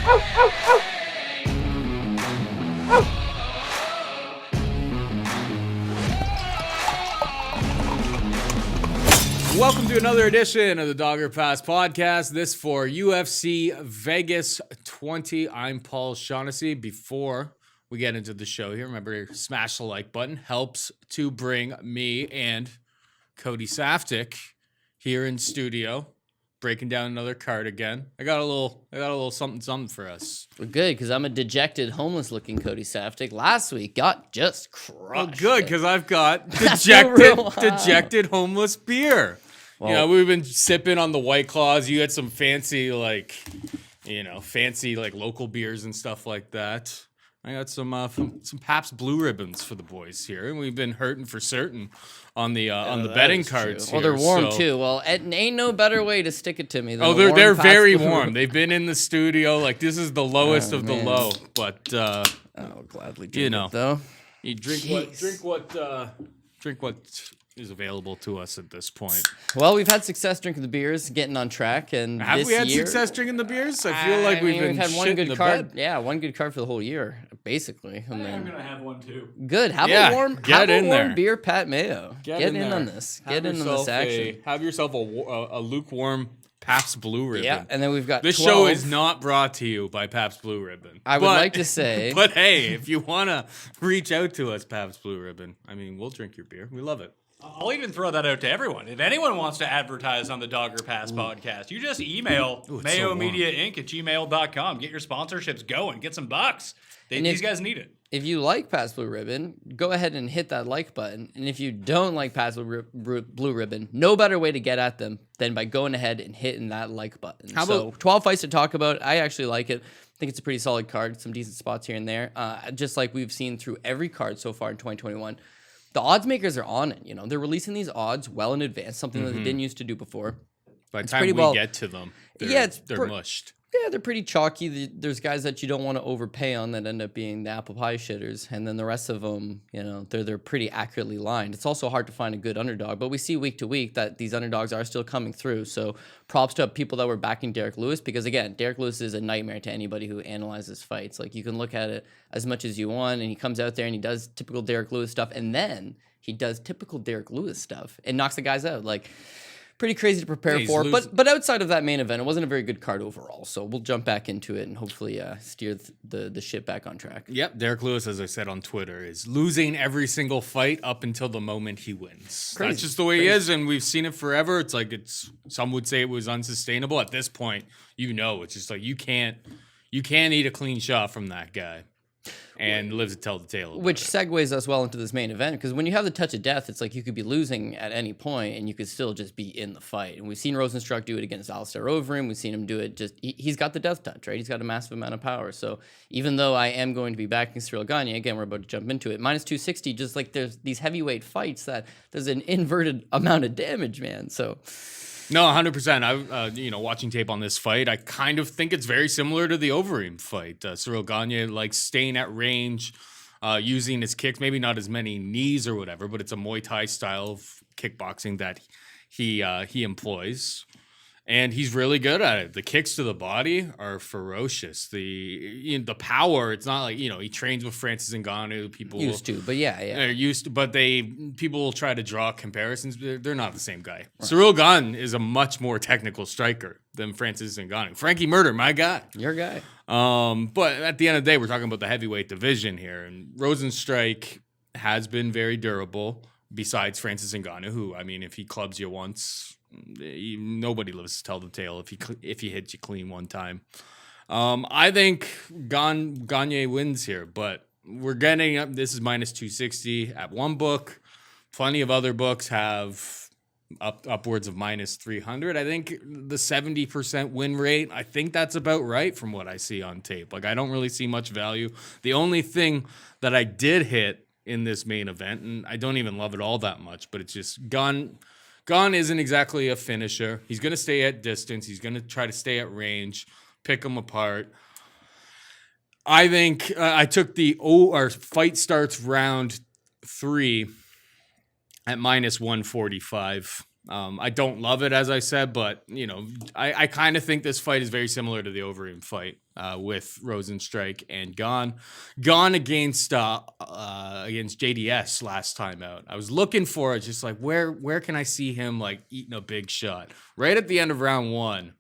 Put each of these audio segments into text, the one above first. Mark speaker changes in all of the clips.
Speaker 1: Welcome to another edition of the Dogger Pass podcast. This for UFC Vegas 20. I'm Paul Shaughnessy. Before we get into the show here, remember, smash the like button. Helps to bring me and Cody Saftic here in studio, breaking down another card again. I got a little something for us.
Speaker 2: Well, good, because I'm a dejected, homeless-looking Cody Saftic. Last week got just crushed.
Speaker 1: Well, good, because I've got dejected homeless beer. Well, you know, we've been sipping on the White Claws. You had some fancy local beers and stuff like that. I got some Pabst Blue Ribbons for the boys here, and we've been hurting for certain on the betting cards.
Speaker 2: Well, they're warm too. Well, it ain't no better way to stick it to me than
Speaker 1: they're very warm. They've been in the studio. Like, this is the lowest of the low, but
Speaker 2: I'll gladly drink it, though.
Speaker 1: You drink what is available to us at this point.
Speaker 2: Well, we've had success drinking the beers, getting on track, and
Speaker 1: have we had success drinking the beers? I feel like we've
Speaker 2: had one good card.
Speaker 1: Bed.
Speaker 2: Yeah, one good card for the whole year, basically. And
Speaker 3: I'm gonna have one too.
Speaker 2: Good. Have a warm beer, Pat Mayo.
Speaker 1: Get
Speaker 2: in on this. Get in on this action.
Speaker 1: Have yourself a lukewarm Pabst Blue Ribbon.
Speaker 2: Yeah, and then we've got
Speaker 1: this
Speaker 2: 12.
Speaker 1: show is not brought to you by Pabst Blue Ribbon.
Speaker 2: I would like to say,
Speaker 1: but hey, if you wanna reach out to us, Pabst Blue Ribbon, I mean, we'll drink your beer. We love it.
Speaker 3: I'll even throw that out to everyone. If anyone wants to advertise on the Dogger Pass podcast, you just email mayomediainc@gmail.com. Get your sponsorships going. Get some bucks. These guys need it.
Speaker 2: If you like Pabst Blue Ribbon, go ahead and hit that like button. And if you don't like Pabst Blue Ribbon, no better way to get at them than by going ahead and hitting that like button. So 12 fights to talk about. I actually like it. I think it's a pretty solid card. Some decent spots here and there. Just like we've seen through every card so far in 2021. The odds makers are on it. You know, they're releasing these odds well in advance, something that they didn't used to do before.
Speaker 1: By the time we get to them, they're mushed.
Speaker 2: Yeah, they're pretty chalky. There's guys that you don't want to overpay on that end up being the apple pie shitters. And then the rest of them, you know, they're pretty accurately lined. It's also hard to find a good underdog. But we see week to week that these underdogs are still coming through. So props to people that were backing Derek Lewis. Because, again, Derek Lewis is a nightmare to anybody who analyzes fights. Like, you can look at it as much as you want. And he comes out there and he does typical Derek Lewis stuff. And then he does typical Derek Lewis stuff and knocks the guys out. Like, pretty crazy to prepare for, but outside of that main event, it wasn't a very good card overall. So we'll jump back into it and hopefully steer the ship back on track.
Speaker 1: Yep, Derek Lewis, as I said on Twitter, is losing every single fight up until the moment he wins. That's just the way he is, and we've seen it forever. It's like some would say it was unsustainable. At this point, it's just like you can't eat a clean shot from that guy. And lives to tell the tale.
Speaker 2: Which segues us well into this main event, because when you have the touch of death, it's like you could be losing at any point and you could still just be in the fight. And we've seen Rozenstruik do it against Alistair Overeem. We've seen him do it he's got the death touch, right? He's got a massive amount of power. So even though I am going to be backing Cyril Gane, again, we're about to jump into it, minus 260, just like there's these heavyweight fights that there's an inverted amount of damage, man. So...
Speaker 1: No, 100%. Watching tape on this fight, I kind of think it's very similar to the Overeem fight. Cyril Gane likes staying at range, using his kicks, maybe not as many knees or whatever, but it's a Muay Thai style of kickboxing that he employs. And he's really good at it. The kicks to the body are ferocious. The power, it's not like, he trains with Francis Ngannou. People
Speaker 2: used to, but yeah.
Speaker 1: They're used to, but people will try to draw comparisons. They're not the same guy. Right. Cyril Gane is a much more technical striker than Francis Ngannou. Frankie Murder, my guy.
Speaker 2: Your guy.
Speaker 1: But at the end of the day, we're talking about the heavyweight division here. And Rozenstruik has been very durable, besides Francis Ngannou, who, I mean, if he clubs you once... nobody lives to tell the tale if he hits you clean one time. I think Gane wins here, but we're getting up. This is minus 260 at one book. Plenty of other books have upwards of minus 300. I think the 70% win rate, I think that's about right from what I see on tape. Like, I don't really see much value. The only thing that I did hit in this main event, and I don't even love it all that much, but it's just Gane isn't exactly a finisher. He's going to stay at distance. He's going to try to stay at range, pick him apart. I think I took our fight starts round 3 at minus 145. I don't love it, as I said, but I kind of think this fight is very similar to the Overeem fight with Rozenstruik and Gane. Gane against JDS last time out. I was looking for it, just like where can I see him like eating a big shot? Right at the end of round 1,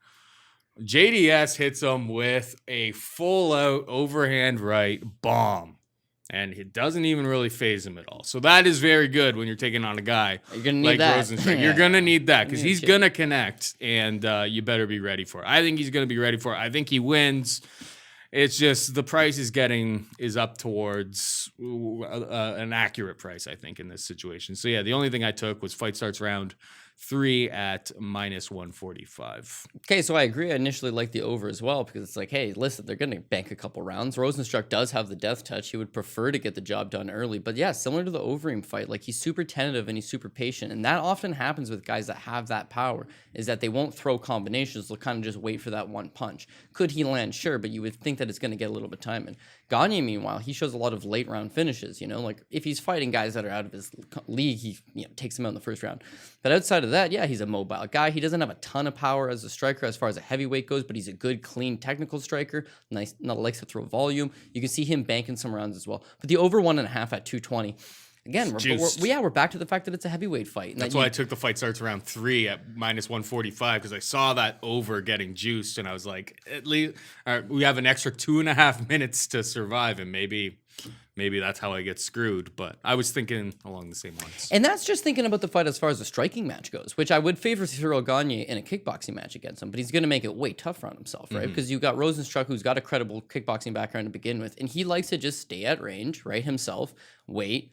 Speaker 1: JDS hits him with a full out overhand right bomb. And it doesn't even really phase him at all. So that is very good when you're taking on a guy like Rozenstruik. You're going to need that because he's going to connect, and you better be ready for it. I think he's going to be ready for it. I think he wins. It's just the price is up towards an accurate price, I think, in this situation. So, yeah, the only thing I took was fight starts round 3 at -145.
Speaker 2: Okay, so I agree. I initially liked the over as well because it's like, hey, listen, they're going to bank a couple rounds. Rozenstruik does have the death touch. He would prefer to get the job done early. But yeah, similar to the Overeem fight, like he's super tentative and he's super patient. And that often happens with guys that have that power, is that they won't throw combinations. They'll kind of just wait for that one punch. Could he land? Sure, but you would think that it's going to get a little bit of time in. Gane, meanwhile, he shows a lot of late round finishes. Like if he's fighting guys that are out of his league, he takes them out in the first round. But outside of that, yeah, he's a mobile guy. He doesn't have a ton of power as a striker as far as a heavyweight goes, but he's a good, clean, technical striker. Nice, not likes to throw volume. You can see him banking some rounds as well. But the over 1.5 at 220. Again, we're back to the fact that it's a heavyweight fight. And
Speaker 1: that's why I took the fight starts around 3 at -145 because I saw that over getting juiced, and I was like, at least we have an extra 2.5 minutes to survive, and maybe that's how I get screwed. But I was thinking along the same lines.
Speaker 2: And that's just thinking about the fight as far as the striking match goes, which I would favor Cyril Gane in a kickboxing match against him, but he's going to make it way tougher on himself, right? Because you got Rozenstruik, who's got a credible kickboxing background to begin with, and he likes to just stay at range, right, himself, wait,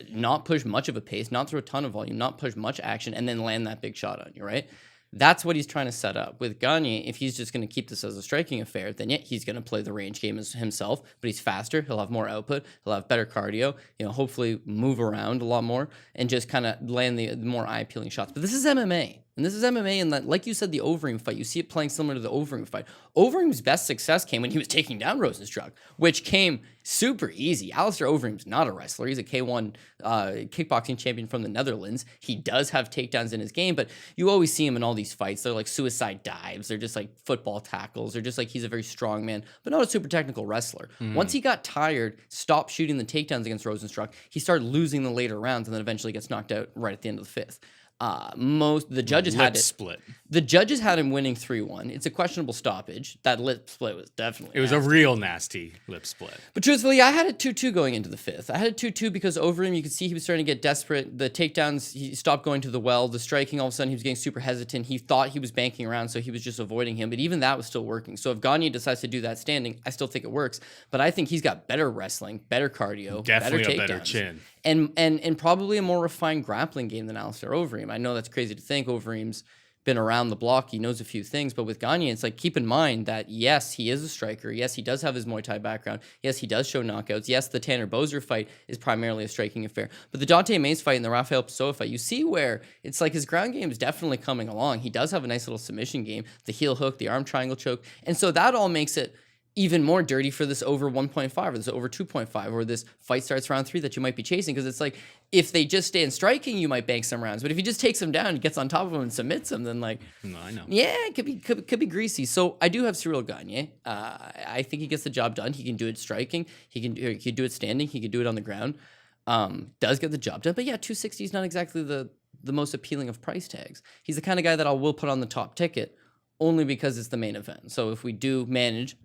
Speaker 2: not push much of a pace, not throw a ton of volume, not push much action, and then land that big shot on you, right? That's what he's trying to set up. With Gane, if he's just going to keep this as a striking affair, then yeah, he's going to play the range game as himself, but he's faster, he'll have more output, he'll have better cardio, hopefully move around a lot more, and just kind of land the more eye-appealing shots. But this is MMA. And this is MMA, and that, like you said, the Overeem fight, you see it playing similar to the Overeem fight. Overeem's best success came when he was taking down Rozenstruik, which came super easy. Alistair Overeem's not a wrestler. He's a K1 kickboxing champion from the Netherlands. He does have takedowns in his game, but you always see him in all these fights. They're like suicide dives. They're just like football tackles. They're just like he's a very strong man, but not a super technical wrestler. Once he got tired, stopped shooting the takedowns against Rozenstruik, he started losing the later rounds and then eventually gets knocked out right at the end of the 5th. The judges had it
Speaker 1: split.
Speaker 2: The judges had him winning 3-1. It's a questionable stoppage. That lip split was definitely.
Speaker 1: It was nasty. A real nasty lip split.
Speaker 2: But truthfully, I had it 2-2 going into the 5th. I had it 2-2 because over him, you could see he was starting to get desperate. The takedowns, he stopped going to the well. The striking, all of a sudden, he was getting super hesitant. He thought he was banking around, so he was just avoiding him. But even that was still working. So if Gane decides to do that standing, I still think it works. But I think he's got better wrestling, better cardio,
Speaker 1: definitely
Speaker 2: better takedowns,
Speaker 1: a better chin.
Speaker 2: And probably a more refined grappling game than Alistair Overeem. I know that's crazy to think. Overeem's been around the block. He knows a few things. But with Gane, it's like, keep in mind that, yes, he is a striker. Yes, he does have his Muay Thai background. Yes, he does show knockouts. Yes, the Tanner Boser fight is primarily a striking affair. But the Dante Mays fight and the Rafael Pessoa fight, you see where it's like his ground game is definitely coming along. He does have a nice little submission game, the heel hook, the arm triangle choke. And so that all makes it even more dirty for this over 1.5 or this over 2.5 or this fight starts round 3 that you might be chasing, because it's like, if they just stay in striking, you might bank some rounds, but if he just takes them down, gets on top of them and submits them, then like,
Speaker 1: no, I know,
Speaker 2: yeah, it could be greasy. So I do have Cyril Gane. I think he gets the job done. He can do it striking. He can do it standing. He can do it on the ground. Does get the job done. But yeah, 260 is not exactly the most appealing of price tags. He's the kind of guy that I will put on the top ticket only because it's the main event. So if we do manage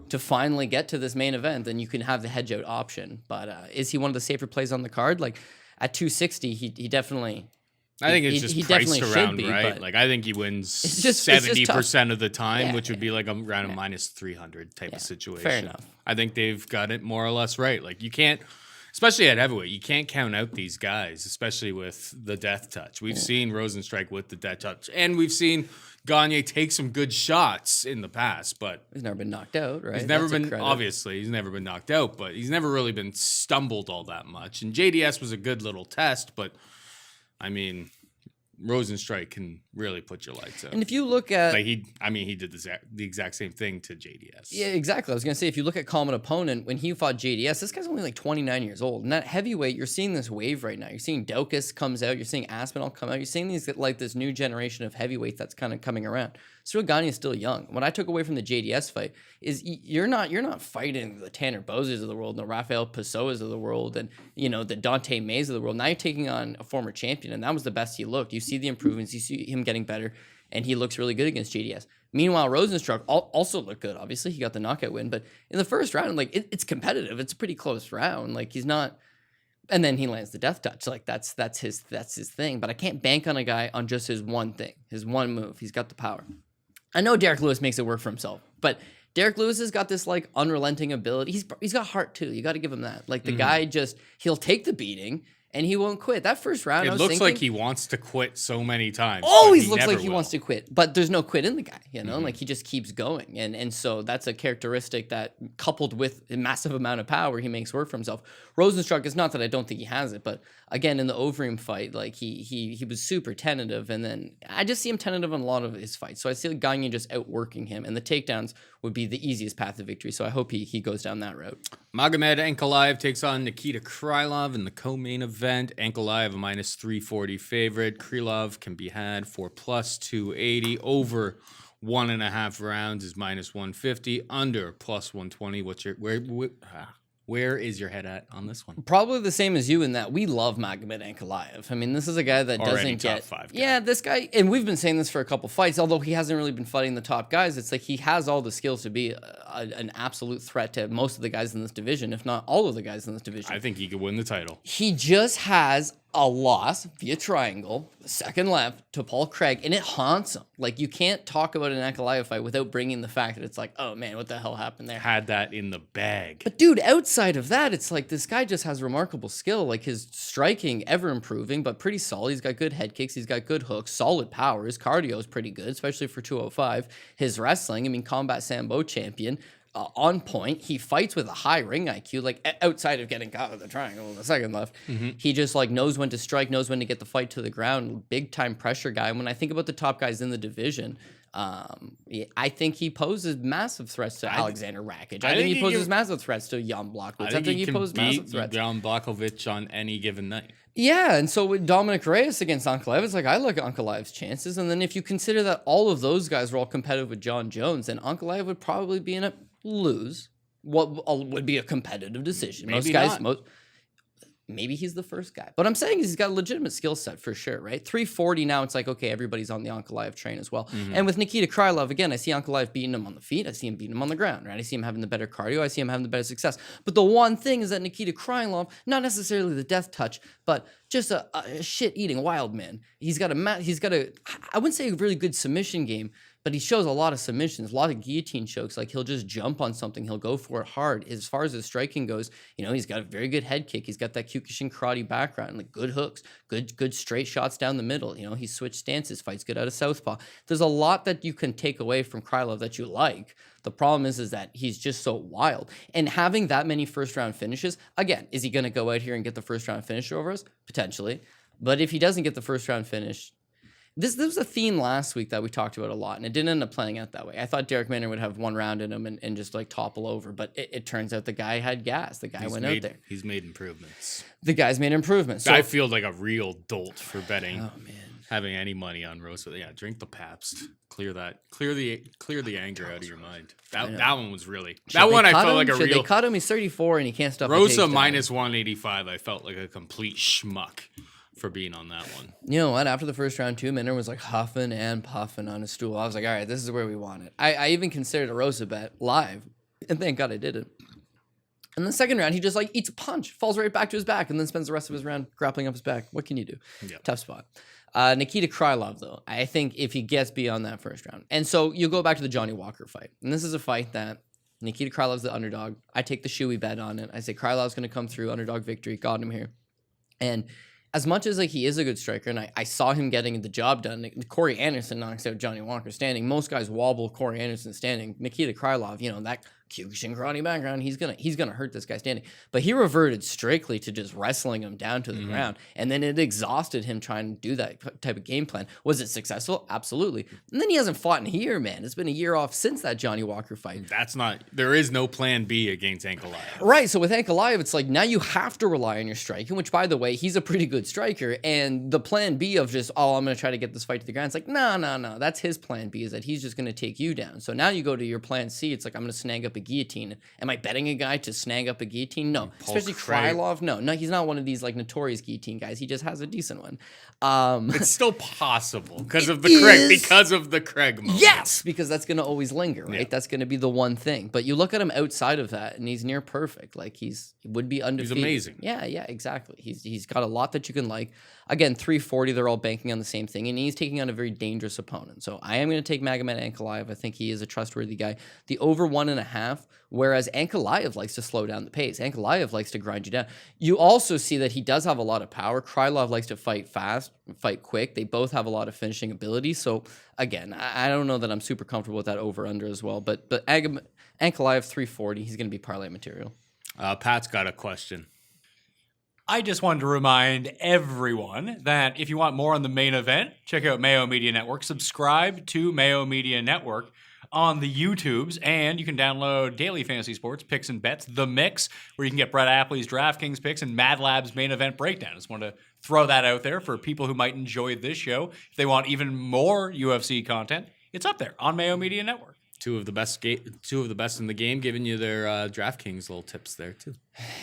Speaker 2: to finally get to this main event, then you can have the hedge out option. But is he one of the safer plays on the card? Like at 260, he definitely.
Speaker 1: I think it's just priced around, right? Like I think he wins 70% of the time, which would be like around a minus 300 type of situation.
Speaker 2: Fair enough.
Speaker 1: I think they've got it more or less right. Like you can't, especially at heavyweight, you can't count out these guys, especially with the death touch. We've seen Rozenstruik with the death touch, and we've seen Gane take some good shots in the past, but
Speaker 2: he's never been knocked out, right?
Speaker 1: He's never been, obviously, he's never been knocked out, but he's never really been stumbled all that much. And JDS was a good little test, but I mean, Rozenstruik can really put your lights out.
Speaker 2: And if you look at
Speaker 1: he did the exact same thing to JDS.
Speaker 2: Yeah, exactly. I was gonna say, if you look at common opponent, when he fought JDS, this guy's only like 29 years old. And that heavyweight, you're seeing this wave right now. You're seeing Daukaus comes out, you're seeing Aspinall come out, you're seeing these like this new generation of heavyweights that's kind of coming around. Cyril Gane is still young. What I took away from the JDS fight is you're not fighting the Tanner Bozers of the world, the Rafael Pessoas of the world, and the Dante Mays of the world. Now you're taking on a former champion, and that was the best he looked. You see the improvements, you see him getting better, and he looks really good against JDS. Meanwhile, Rozenstruik also looked good. Obviously, he got the knockout win, but in the first round, like it's competitive. It's a pretty close round. Like he's not, and then he lands the death touch. Like that's his thing. But I can't bank on a guy on just his one thing, his one move. He's got the power. I know Derek Lewis makes it work for himself, but Derek Lewis has got this like unrelenting ability. He's got heart too. You got to give him that. Like the guy he'll take the beating. And he won't quit. That first round,
Speaker 1: it looks like he wants to quit so many times.
Speaker 2: Always looks like he wants to quit, but there's no quit in the guy. Like he just keeps going, and so that's a characteristic that, coupled with a massive amount of power, he makes work for himself. Rozenstruik is not that I don't think he has it, but again, in the Overeem fight, like he was super tentative, and then I just see him tentative on a lot of his fights. So I see Gane just outworking him, and the takedowns would be the easiest path to victory. So I hope he goes down that route.
Speaker 1: Magomed Ankalaev takes on Nikita Krylov in the co-main event. Ankalaev a minus 340 favorite. Krylov can be had for plus 280. Over 1.5 rounds is minus 150. Under plus 120. Where is your head at on this one?
Speaker 2: Probably the same as you in that we love Magomed Ankalaev. I mean, this is a guy that
Speaker 1: Already
Speaker 2: doesn't get...
Speaker 1: top 5 guy.
Speaker 2: Yeah, this guy... And we've been saying this for a couple fights, although he hasn't really been fighting the top guys. It's like he has all the skills to be an absolute threat to most of the guys in this division, if not all of the guys in this division.
Speaker 1: I think he could win the title.
Speaker 2: He just has a loss via triangle, second left, to Paul Craig, and it haunts him. Like, you can't talk about an Ankalaev fight without bringing the fact that it's like, oh man, what the hell happened there?
Speaker 1: Had that in the bag.
Speaker 2: But dude, outside of that, it's like this guy just has remarkable skill. Like his striking, ever improving, but pretty solid. He's got good head kicks. He's got good hooks, solid power. His cardio is pretty good, especially for 205. His wrestling, I mean, combat Sambo champion. On point. He fights with a high ring IQ, like outside of getting caught with the triangle in the second left. He just like knows when to strike, knows when to get the fight to the ground. Big time pressure guy. And when I think about the top guys in the division, I think he poses massive threats to Alexander Rakic. I think he poses massive threats to Jan Blachowicz. I think he poses massive threats.
Speaker 1: Jan Blachowicz on any given night.
Speaker 2: Yeah, and so with Dominic Reyes against Ankalaev, it's like I look at Ankalaev's chances, and then if you consider that all of those guys were all competitive with John Jones, then Ankalaev would probably be in a lose. What would be a competitive decision?
Speaker 1: Maybe not.
Speaker 2: Maybe he's the first guy. But I'm saying he's got a legitimate skill set for sure, right? 340 now, it's like, okay, everybody's on the Ankalaev train as well. And with Nikita Krylov, again, I see Ankalaev beating him on the feet. I see him beating him on the ground, right? I see him having the better cardio. I see him having the better success. But the one thing is that Nikita Krylov, not necessarily the death touch, but just a shit-eating wild man. He's got a, I wouldn't say a really good submission game, but he shows a lot of submissions, a lot of guillotine chokes. Like he'll just jump on something. He'll go for it hard. As far as his striking goes, he's got a very good head kick. He's got that Kyokushin karate background, like good hooks, good straight shots down the middle. He switched stances, fights good out of southpaw. There's a lot that you can take away from Krylov that you like. The problem is that he's just so wild. And having that many first round finishes, again, is he going to go out here and get the first round finish over us? Potentially. But if he doesn't get the first round finish, this was a theme last week that we talked about a lot, and it didn't end up playing out that way. I thought Derek Maynard would have one round in him and just like topple over, but it turns out the guy had gas. The guy went out there.
Speaker 1: He's made improvements.
Speaker 2: The guy's made improvements.
Speaker 1: So, I feel like a real dolt for betting.
Speaker 2: Oh man.
Speaker 1: Having any money on Rosa. Yeah, drink the Pabst. Clear the anger out of your mind. That one was really... That one I felt like a real...
Speaker 2: They cut him. He's 34 and he can't stop
Speaker 1: Rosa minus 185. I felt like a complete schmuck for being on that one.
Speaker 2: You know what? After the first round, Minner was like huffing and puffing on his stool. I was like, all right, this is where we want it. I even considered a Rosa bet live, and thank God I did it. In the second round, he just like eats a punch, falls right back to his back, and then spends the rest of his round grappling up his back. What can you do? Yep. Tough spot. Nikita Krylov, though, I think if he gets beyond that first round. And so you go back to the Johnny Walker fight. And this is a fight that Nikita Krylov's the underdog. I take the shoey bet on it. I say Krylov's going to come through, underdog victory, got him here. And as much as like he is a good striker, and I saw him getting the job done, Corey Anderson knocks out Johnny Walker standing. Most guys wobble Corey Anderson standing. Nikita Krylov, that Kyokushin karate background. He's gonna hurt this guy standing. But he reverted strictly to just wrestling him down to the ground, and then it exhausted him trying to do that type of game plan. Was it successful? Absolutely. And then he hasn't fought in a year, man. It's been a year off since that Johnny Walker fight.
Speaker 1: There is no plan B against Ankalaev.
Speaker 2: Right. So with Ankalaev, it's like now you have to rely on your striking, which, by the way, he's a pretty good striker. And the plan B of just, I'm going to try to get this fight to the ground. It's like, no. That's his plan B, is that he's just going to take you down. So now you go to your plan C. It's like, I'm going to snag up a guillotine. Am I betting a guy to snag up a guillotine? No. Especially Krylov. No, he's not one of these like notorious guillotine guys. He just has a decent one.
Speaker 1: It's still possible because of the Craig moment.
Speaker 2: Yes, because that's going to always linger, right?
Speaker 1: Yeah.
Speaker 2: That's going to be the one thing. But you look at him outside of that, and he's near perfect. Like he would be undefeated.
Speaker 1: He's amazing.
Speaker 2: Yeah, exactly. He's got a lot that you can like. Again, 340. They're all banking on the same thing, and he's taking on a very dangerous opponent. So I am going to take Magomed Ankalaev. I think he is a trustworthy guy. The over 1.5. Whereas Ankalaev likes to slow down the pace. Ankalaev likes to grind you down. You also see that he does have a lot of power. Krylov likes to fight fast, fight quick. They both have a lot of finishing ability. So again, I don't know that I'm super comfortable with that over-under as well. But Ankalaev 340, he's going to be parlay material.
Speaker 1: Pat's got a question.
Speaker 3: I just wanted to remind everyone that if you want more on the main event, check out Mayo Media Network. Subscribe to Mayo Media Network on the YouTubes, and you can download Daily Fantasy Sports Picks and Bets, The Mix, where you can get Brett Appley's DraftKings picks and Mad Lab's main event breakdown. Just wanted to throw that out there for people who might enjoy this show. If they want even more UFC content, it's up there on Mayo Media Network.
Speaker 1: Two of the best in the game, giving you their DraftKings little tips there too,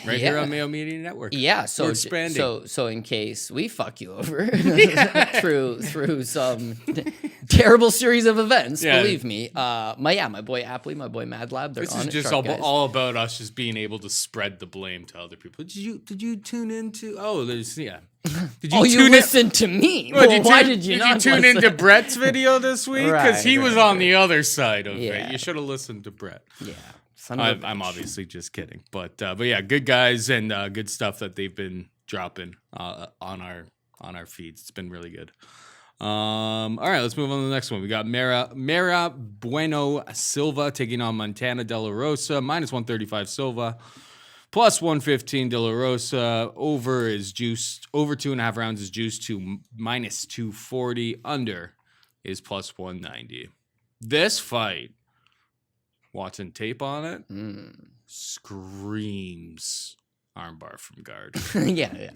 Speaker 1: right
Speaker 2: Yeah.
Speaker 1: here on Mayo Media Network.
Speaker 2: Yeah, so
Speaker 1: We're expanding.
Speaker 2: So in case we fuck you over through some terrible series of events, believe me, my boy Appley, my boy Mad Lab, they're
Speaker 1: This
Speaker 2: on
Speaker 1: is
Speaker 2: it,
Speaker 1: just
Speaker 2: sharp guys.
Speaker 1: all about us just being able to spread the blame to other people. Did you tune into? Oh, there's Did you
Speaker 2: you listened to me. Well, why did you not
Speaker 1: tune
Speaker 2: listen?
Speaker 1: into Brett's video this week? Because he was on the other side of
Speaker 2: Yeah.
Speaker 1: it. You should have listened to Brett.
Speaker 2: Yeah.
Speaker 1: I'm obviously just kidding, but yeah, good guys and good stuff that they've been dropping on our feeds. It's been really good. All right, let's move on to the next one. We got Mera Bueno Silva taking on Montana De La Rosa, -135 Silva, +115 De La Rosa. Over 2.5 rounds is juiced to -240. Under is +190. This fight, watching tape on it, screams armbar from guard.
Speaker 2: yeah.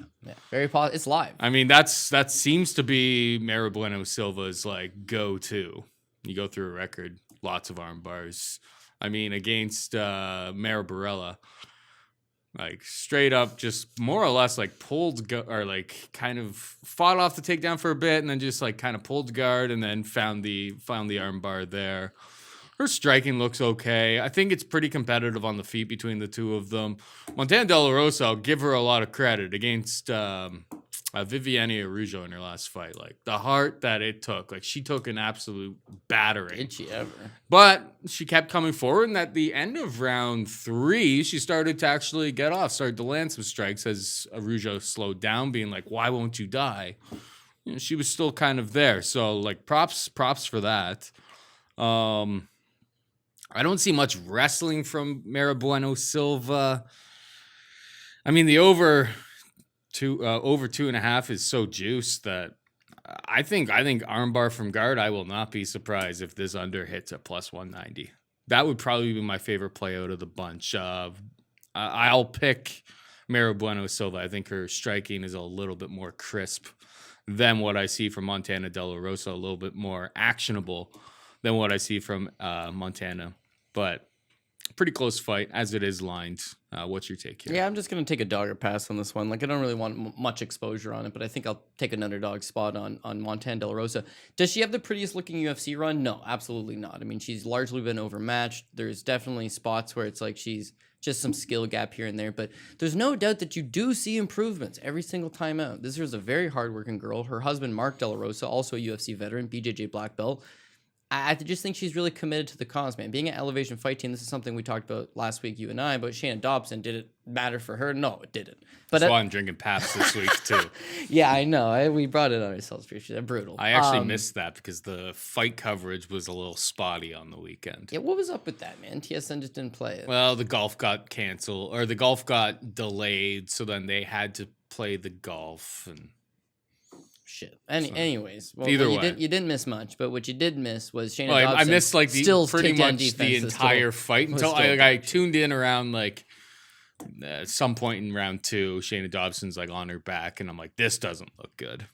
Speaker 2: Very positive. It's live.
Speaker 1: I mean, that seems to be Mera Bueno Silva's like go-to. You go through a record, lots of arm bars. I mean, against Mera Barella, like straight up, just more or less like kind of fought off the takedown for a bit, and then just like kind of pulled guard, and then found the arm bar there. Her striking looks okay. I think it's pretty competitive on the feet between the two of them. Montana De La Rosa, I'll give her a lot of credit against Viviane Araujo in her last fight. Like the heart that it took, like she took an absolute battering.
Speaker 2: Did she ever?
Speaker 1: But she kept coming forward, and at the end of round 3, she started to actually get off, started to land some strikes as Araujo slowed down, being like, "Why won't you die?" You know, she was still kind of there. So like props for that. I don't see much wrestling from Mera Bueno Silva. I mean, the over 2.5 is so juiced that I think armbar from guard. I will not be surprised if this under hits at +190. That would probably be my favorite play out of the bunch. I'll pick Mera Bueno Silva. I think her striking is a little bit more crisp than what I see from Montana De La Rosa. A little bit more actionable than what I see from Montana. But pretty close fight as it is lined. What's your take here?
Speaker 2: Yeah, I'm just going to take a dogger pass on this one. Like, I don't really want much exposure on it, but I think I'll take an underdog spot on Montana De La Rosa. Does she have the prettiest looking UFC run? No, absolutely not. I mean, she's largely been overmatched. There's definitely spots where it's like she's just some skill gap here and there, but there's no doubt that you do see improvements every single time out. This is a very hardworking girl. Her husband, Mark De La Rosa, also a UFC veteran, BJJ black belt. I just think she's really committed to the cause, man. Being an Elevation Fight Team, this is something we talked about last week, you and I, but Shayna Dobson, did it matter for her? No, it didn't. But
Speaker 1: That's why I'm drinking Paps this week, too.
Speaker 2: Yeah, I know. We brought it on ourselves. They're brutal.
Speaker 1: I actually missed that because the fight coverage was a little spotty on the weekend.
Speaker 2: Yeah, what was up with that, man? TSN just didn't play it.
Speaker 1: Well, the golf got canceled, or the golf got delayed, so then they had to play the golf. And
Speaker 2: shit. Anyways, well,
Speaker 1: either way,
Speaker 2: you didn't miss much, but what you did miss was Shayna Dobson.
Speaker 1: I missed like pretty much the entire
Speaker 2: still,
Speaker 1: fight until I tuned in around like some point in round 2. Shayna Dobson's like on her back, and I'm like, this doesn't look good.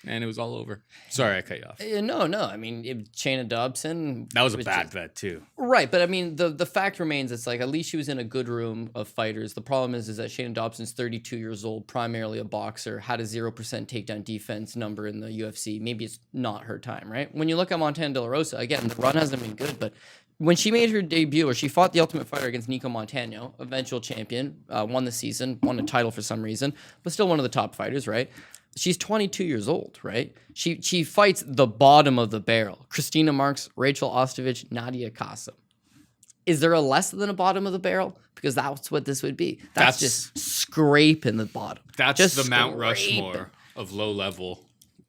Speaker 1: And it was all over. Sorry, I cut you off.
Speaker 2: No. I mean, Shayna Dobson.
Speaker 1: That was a bad bet, too.
Speaker 2: Right. But I mean, the fact remains, it's like at least she was in a good room of fighters. The problem is that Shayna Dobson's 32 years old, primarily a boxer, had a 0% takedown defense number in the UFC. Maybe it's not her time, right? When you look at Montana De La Rosa, again, the run hasn't been good, but when she made her debut, or she fought the Ultimate Fighter against Nico Montano, eventual champion, won the season, won a title for some reason, but still one of the top fighters, right? She's 22 years old, right? She fights the bottom of the barrel. Christina Marks, Rachel Ostovich, Nadia Kassem. Is there a less than a bottom of the barrel? Because that's what this would be. That's just scraping the bottom.
Speaker 1: That's
Speaker 2: just
Speaker 1: the Mount Rushmore of low-level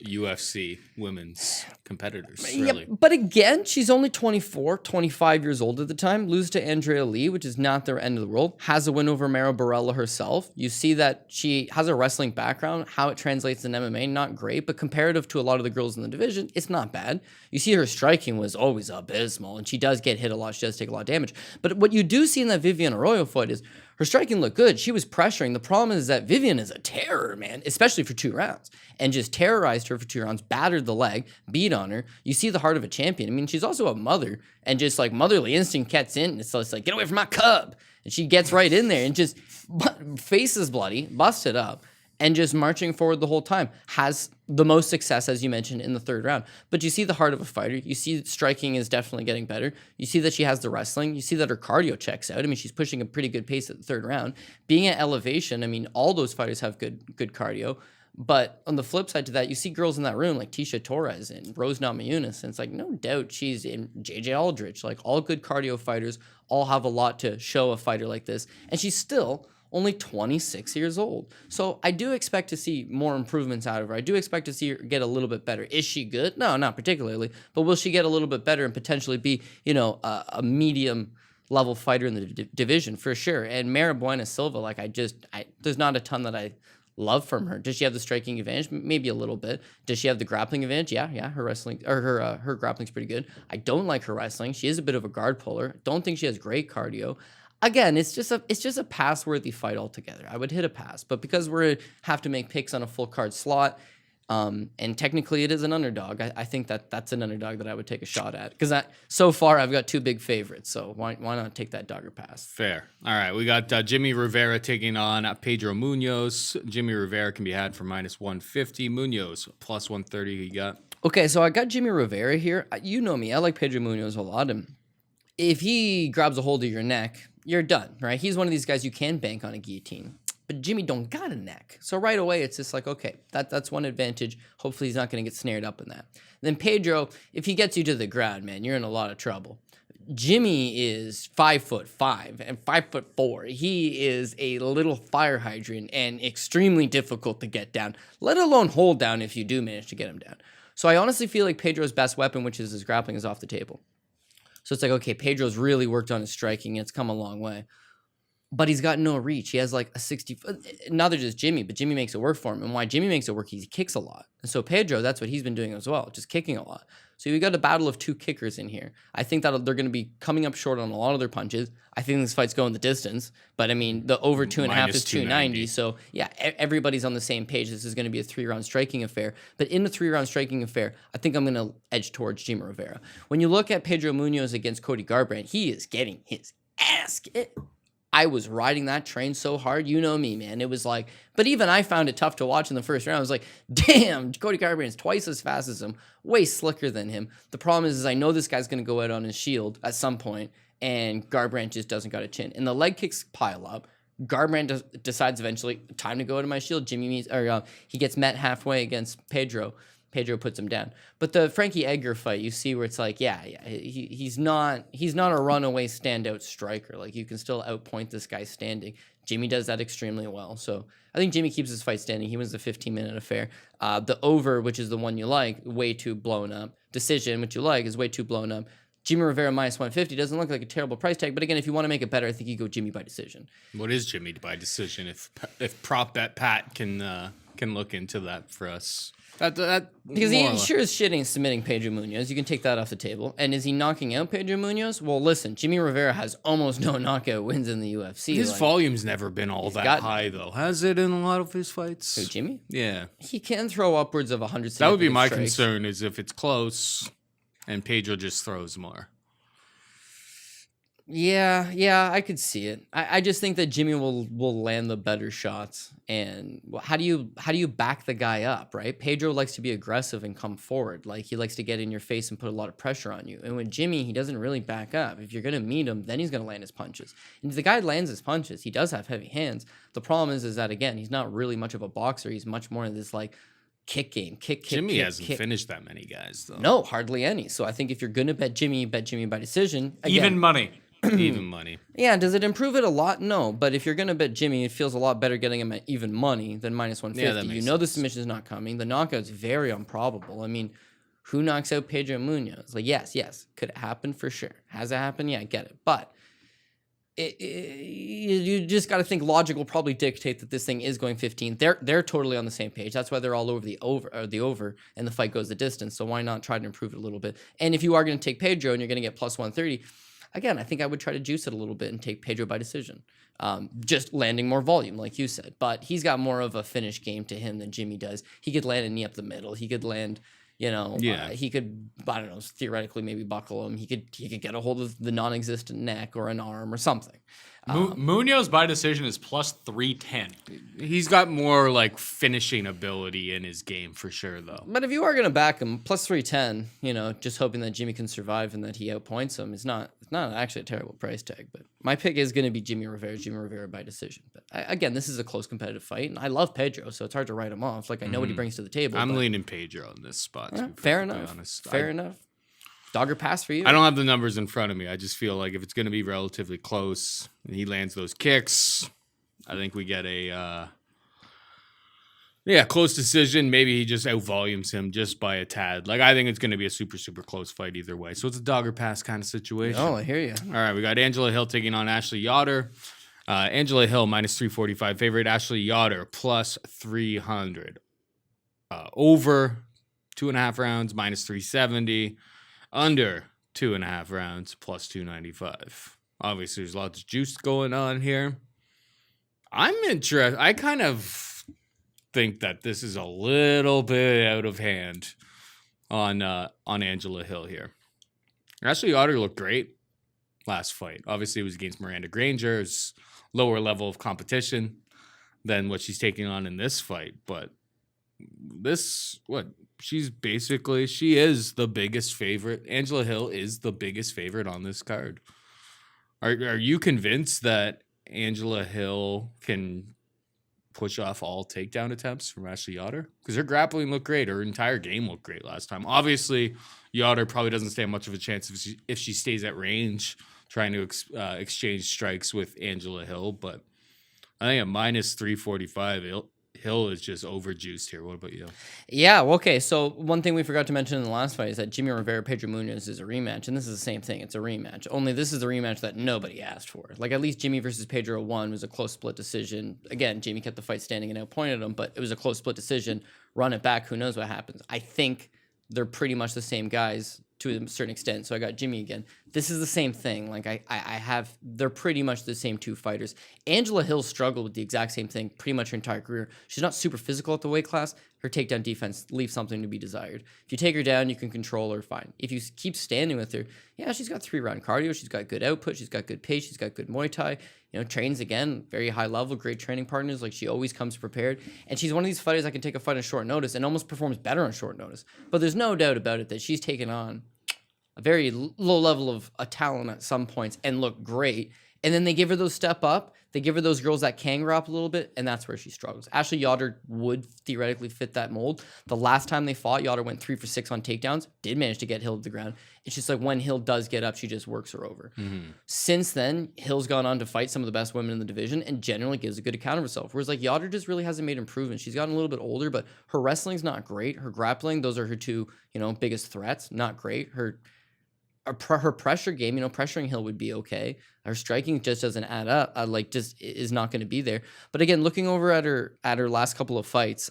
Speaker 1: UFC women's competitors, really.
Speaker 2: Yeah, but again, she's only 24, 25 years old at the time. Loses to Andrea Lee, which is not their end of the world. Has a win over Mara Barella herself. You see that she has a wrestling background. How it translates in MMA, not great, but comparative to a lot of the girls in the division, it's not bad. You see her striking was always abysmal, and she does get hit a lot. She does take a lot of damage. But what you do see in that Vivian Arroyo fight is her striking looked good. She was pressuring. The problem is that Vivian is a terror, man, especially for 2 rounds, and just terrorized her for 2 rounds, battered the leg, beat on her. You see the heart of a champion. I mean, she's also a mother, and just like motherly instinct gets in. It's like, get away from my cub. And she gets right in there and just face is bloody, busted up, and just marching forward the whole time. Has the most success, as you mentioned, in the 3rd round. But you see the heart of a fighter. You see striking is definitely getting better. You see that she has the wrestling. You see that her cardio checks out. I mean, she's pushing a pretty good pace at the 3rd round. Being at elevation, I mean, all those fighters have good cardio. But on the flip side to that, you see girls in that room like Tisha Torres and Rose Namajunas, and it's like, no doubt she's in JJ Aldrich. Like, all good cardio fighters all have a lot to show a fighter like this. And she's still only 26 years old. So I do expect to see more improvements out of her. I do expect to see her get a little bit better. Is she good? No, not particularly. But will she get a little bit better and potentially be, a medium level fighter in the division for sure? And Mara Bueno Silva, like there's not a ton that I love from her. Does she have the striking advantage? Maybe a little bit. Does she have the grappling advantage? Yeah. Her wrestling or her grappling's pretty good. I don't like her wrestling. She is a bit of a guard puller. Don't think she has great cardio. Again, it's just a pass-worthy fight altogether. I would hit a pass, but because we have to make picks on a full card slot, and technically it is an underdog, I think that's an underdog that I would take a shot at. Because so far I've got 2 big favorites, so why not take that dogger pass?
Speaker 1: Fair. All right, we got Jimmy Rivera taking on Pedro Munhoz. Jimmy Rivera can be had for -150. Munhoz +130. Who you got?
Speaker 2: Okay, so I got Jimmy Rivera here. You know me, I like Pedro Munhoz a lot, and if he grabs a hold of your neck, you're done, right? He's one of these guys you can bank on a guillotine. But Jimmy don't got a neck. So right away, it's just like, okay, that's one advantage. Hopefully he's not going to get snared up in that. Then Pedro, if he gets you to the ground, man, you're in a lot of trouble. Jimmy is 5'5" and 5'4". He is a little fire hydrant and extremely difficult to get down, let alone hold down if you do manage to get him down. So I honestly feel like Pedro's best weapon, which is his grappling, is off the table. So it's like, okay, Pedro's really worked on his striking. It's come a long way. But he's got no reach. He has like a 60. Neither does Jimmy, but Jimmy makes it work for him. And why Jimmy makes it work, he kicks a lot. And so Pedro, that's what he's been doing as well, just kicking a lot. So we got a battle of 2 kickers in here. I think that they're going to be coming up short on a lot of their punches. I think this fight's going the distance. But I mean, the over 2.5 is 290. So yeah, everybody's on the same page. This is going to be a 3-round striking affair. But in the 3-round striking affair, I think I'm going to edge towards Jimmy Rivera. When you look at Pedro Munhoz against Cody Garbrandt, he is getting his ass kicked. I was riding that train so hard. You know me, man. It was like, but even I found it tough to watch in the first round. I was like, damn, Cody Garbrandt is twice as fast as him, way slicker than him. The problem is I know this guy's going to go out on his shield at some point, and Garbrandt just doesn't got a chin. And the leg kicks pile up. Garbrandt decides eventually, time to go out of my shield. He gets met halfway against Pedro. Pedro puts him down. But the Frankie Edgar fight, you see where it's like, he's not a runaway standout striker. Like, you can still outpoint this guy standing. Jimmy does that extremely well. So I think Jimmy keeps his fight standing. He wins the 15-minute affair. The over, which is the one you like, way too blown up. Decision, which you like, is way too blown up. Jimmy Rivera minus 150 doesn't look like a terrible price tag, but again, if you want to make it better, I think you go Jimmy by decision.
Speaker 1: What is Jimmy by decision? If prop bet Pat can look into that for us, that
Speaker 2: because he sure as shit ain't submitting Pedro Munhoz. You can take that off the table. And is he knocking out Pedro Munhoz? Well, listen, Jimmy Rivera has almost no knockout wins in the UFC.
Speaker 1: His volume's never been all that high, though, has it? In a lot of his fights,
Speaker 2: who, Jimmy?
Speaker 1: Yeah,
Speaker 2: he can throw upwards of 100.
Speaker 1: That would be my concern, is if it's close. And Pedro just throws more.
Speaker 2: Yeah, I could see it. I just think that Jimmy will land the better shots. And how do you back the guy up, right? Pedro likes to be aggressive and come forward. Like, he likes to get in your face and put a lot of pressure on you. And with Jimmy, he doesn't really back up. If you're going to meet him, then he's going to land his punches. And if the guy lands his punches, he does have heavy hands. The problem is that, again, he's not really much of a boxer. He's much more in this, like, kick game.
Speaker 1: Jimmy hasn't finished that many guys, though.
Speaker 2: No, hardly any. So I think if you're going to bet Jimmy by decision. Again,
Speaker 3: even money.
Speaker 1: Even money.
Speaker 2: Yeah, does it improve it a lot? No. But if you're going to bet Jimmy, it feels a lot better getting him at even money than minus 150.
Speaker 1: Yeah,
Speaker 2: you know the submission is not coming. The knockout's very improbable. I mean, who knocks out Pedro Munhoz? Like, yes. Could it happen? For sure. Has it happened? Yeah, I get it. But you just got to think logic will probably dictate that this thing is going 15. They're totally on the same page. That's why they're all over the over, and the fight goes the distance. So why not try to improve it a little bit? And if you are going to take Pedro and you're going to get plus 130, again, I think I would try to juice it a little bit and take Pedro by decision. Just landing more volume, like you said. But he's got more of a finish game to him than Jimmy does. He could land a knee up the middle. He could land, he could, I don't know, theoretically maybe buckle him. He could get a hold of the non-existent neck or an arm or something.
Speaker 3: Munhoz by decision is plus 310.
Speaker 1: He's got more like finishing ability in his game for sure, though.
Speaker 2: But if you are going to back him, plus 310, just hoping that Jimmy can survive and that he outpoints him, it's not actually a terrible price tag. But my pick is going to be Jimmy Rivera by decision. But again, this is a close competitive fight, and I love Pedro, so it's hard to write him off. Like, I know what he brings to the table.
Speaker 1: I'm leaning Pedro in this spot.
Speaker 2: Fair enough. Fair enough. Dogger pass for you?
Speaker 1: I don't have the numbers in front of me. I just feel like if it's going to be relatively close and he lands those kicks, I think we get a close decision. Maybe he just outvolumes him just by a tad. Like, I think it's going to be a super, super close fight either way. So it's a dogger pass kind of situation.
Speaker 2: Oh, I hear you.
Speaker 1: All right, we got Angela Hill taking on Ashley Yoder. Angela Hill minus 345 favorite. Ashley Yoder plus 300. Over 2.5 rounds minus 370. Under 2.5 rounds plus 295. Obviously, there's lots of juice going on here. I'm interested. I kind of think that this is a little bit out of hand on Angela Hill here. Ashley Yoder looked great last fight. Obviously, it was against Miranda Granger. It's lower level of competition than what she's taking on in this fight. But she is the biggest favorite. Angela Hill is the biggest favorite on this card. Are you convinced that Angela Hill can push off all takedown attempts from Ashley Yoder? Because her grappling looked great. Her entire game looked great last time. Obviously, Yoder probably doesn't stand much of a chance if she stays at range trying to exchange strikes with Angela Hill. But I think at minus 345, Hill is just overjuiced here. What about you?
Speaker 2: Yeah, well, okay. So one thing we forgot to mention in the last fight is that Jimmy Rivera, Pedro Munhoz is a rematch, and this is the same thing. It's a rematch. Only this is the rematch that nobody asked for. Like, at least Jimmy versus Pedro 1 was a close split decision. Again, Jimmy kept the fight standing and outpointed him, but it was a close split decision. Run it back, who knows what happens. I think they're pretty much the same guys to a certain extent. So I got Jimmy again. This is the same thing. Like, they're pretty much the same two fighters. Angela Hill struggled with the exact same thing pretty much her entire career. She's not super physical at the weight class. Her takedown defense leaves something to be desired. If you take her down, you can control her fine. If you keep standing with her, yeah, she's got 3-round cardio. She's got good output. She's got good pace. She's got good Muay Thai. Trains again, very high level, great training partners. Like, she always comes prepared. And she's one of these fighters that can take a fight on short notice and almost performs better on short notice. But there's no doubt about it that she's taken on a very low level of a talent at some points and look great. And then they give her those step up. They give her those girls that can grapple a little bit, and that's where she struggles. Ashley Yoder would theoretically fit that mold. The last time they fought, Yoder went 3 for 6 on takedowns, did manage to get Hill to the ground. It's just like when Hill does get up, she just works her over. Since then, Hill's gone on to fight some of the best women in the division and generally gives a good account of herself. Whereas like Yoder just really hasn't made improvements. She's gotten a little bit older, but her wrestling's not great. Her grappling, those are her two, biggest threats. Not great. Her pressure game, pressuring Hill would be okay. Her striking just doesn't add up. Just is not going to be there. But again, looking over at her last couple of fights,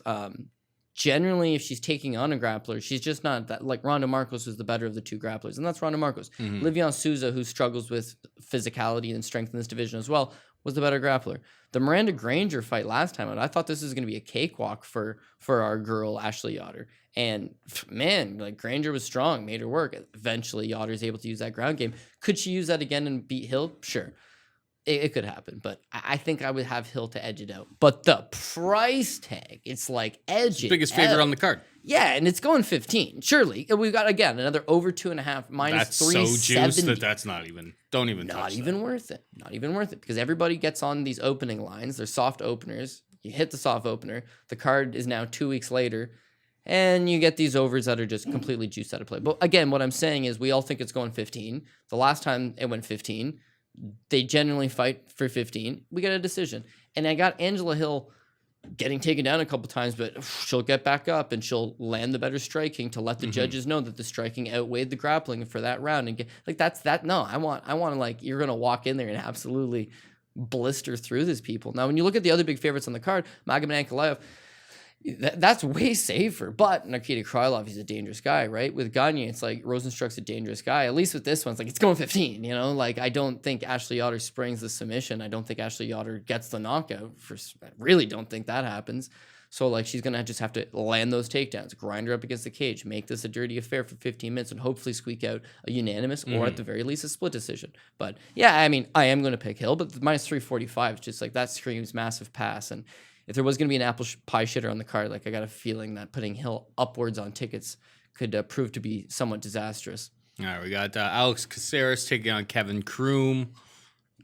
Speaker 2: generally, if she's taking on a grappler, she's just not that. Like Ronda Marcos was the better of the two grapplers, and that's Ronda Marcos. Livian Souza, who struggles with physicality and strength in this division as well, was the better grappler. The Miranda Granger fight last time out, I thought this was going to be a cakewalk for our girl Ashley Yoder. And man, like Granger was strong, made her work. Eventually, Yoder's able to use that ground game. Could she use that again and beat Hill? Sure. It could happen, but I think I would have Hill to edge it out. But the price tag, it's like edge it
Speaker 1: Biggest favorite
Speaker 2: out.
Speaker 1: on the card.
Speaker 2: Yeah, and it's going 15. Surely. We've got, again, another over 2.5 minus
Speaker 1: That's so
Speaker 2: 370.
Speaker 1: juiced that's not even, don't even touch
Speaker 2: Not even worth it. Not even worth it because everybody gets on these opening lines. They're soft openers. You hit the soft opener. The card is now 2 weeks later. And you get these overs that are just completely juiced out of play. But again, what I'm saying is we all think it's going 15. The last time it went 15, they generally fight for 15. We get a decision. And I got Angela Hill getting taken down a couple times, but she'll get back up and she'll land the better striking to let the judges know that the striking outweighed the grappling for that round. And get like that's that. No, I want to like you're gonna walk in there and absolutely blister through these people. Now, when you look at the other big favorites on the card, Magomed Ankalaev, that's way safer. But Nikita Krylov, he's a dangerous guy, right? With Gane, it's like Rozenstruik's a dangerous guy. At least with this one, it's like it's going 15, Like, I don't think Ashley Yoder springs the submission. I don't think Ashley Yoder gets the knockout. I really don't think that happens. So, like, she's going to just have to land those takedowns, grind her up against the cage, make this a dirty affair for 15 minutes, and hopefully squeak out a unanimous or at the very least a split decision. But, yeah, I mean, I am going to pick Hill, but the minus 345 is just like that screams massive pass. And if there was going to be an apple pie shitter on the card, like I got a feeling that putting Hill upwards on tickets could prove to be somewhat disastrous.
Speaker 1: All right, we got Alex Caceres taking on Kevin Croom.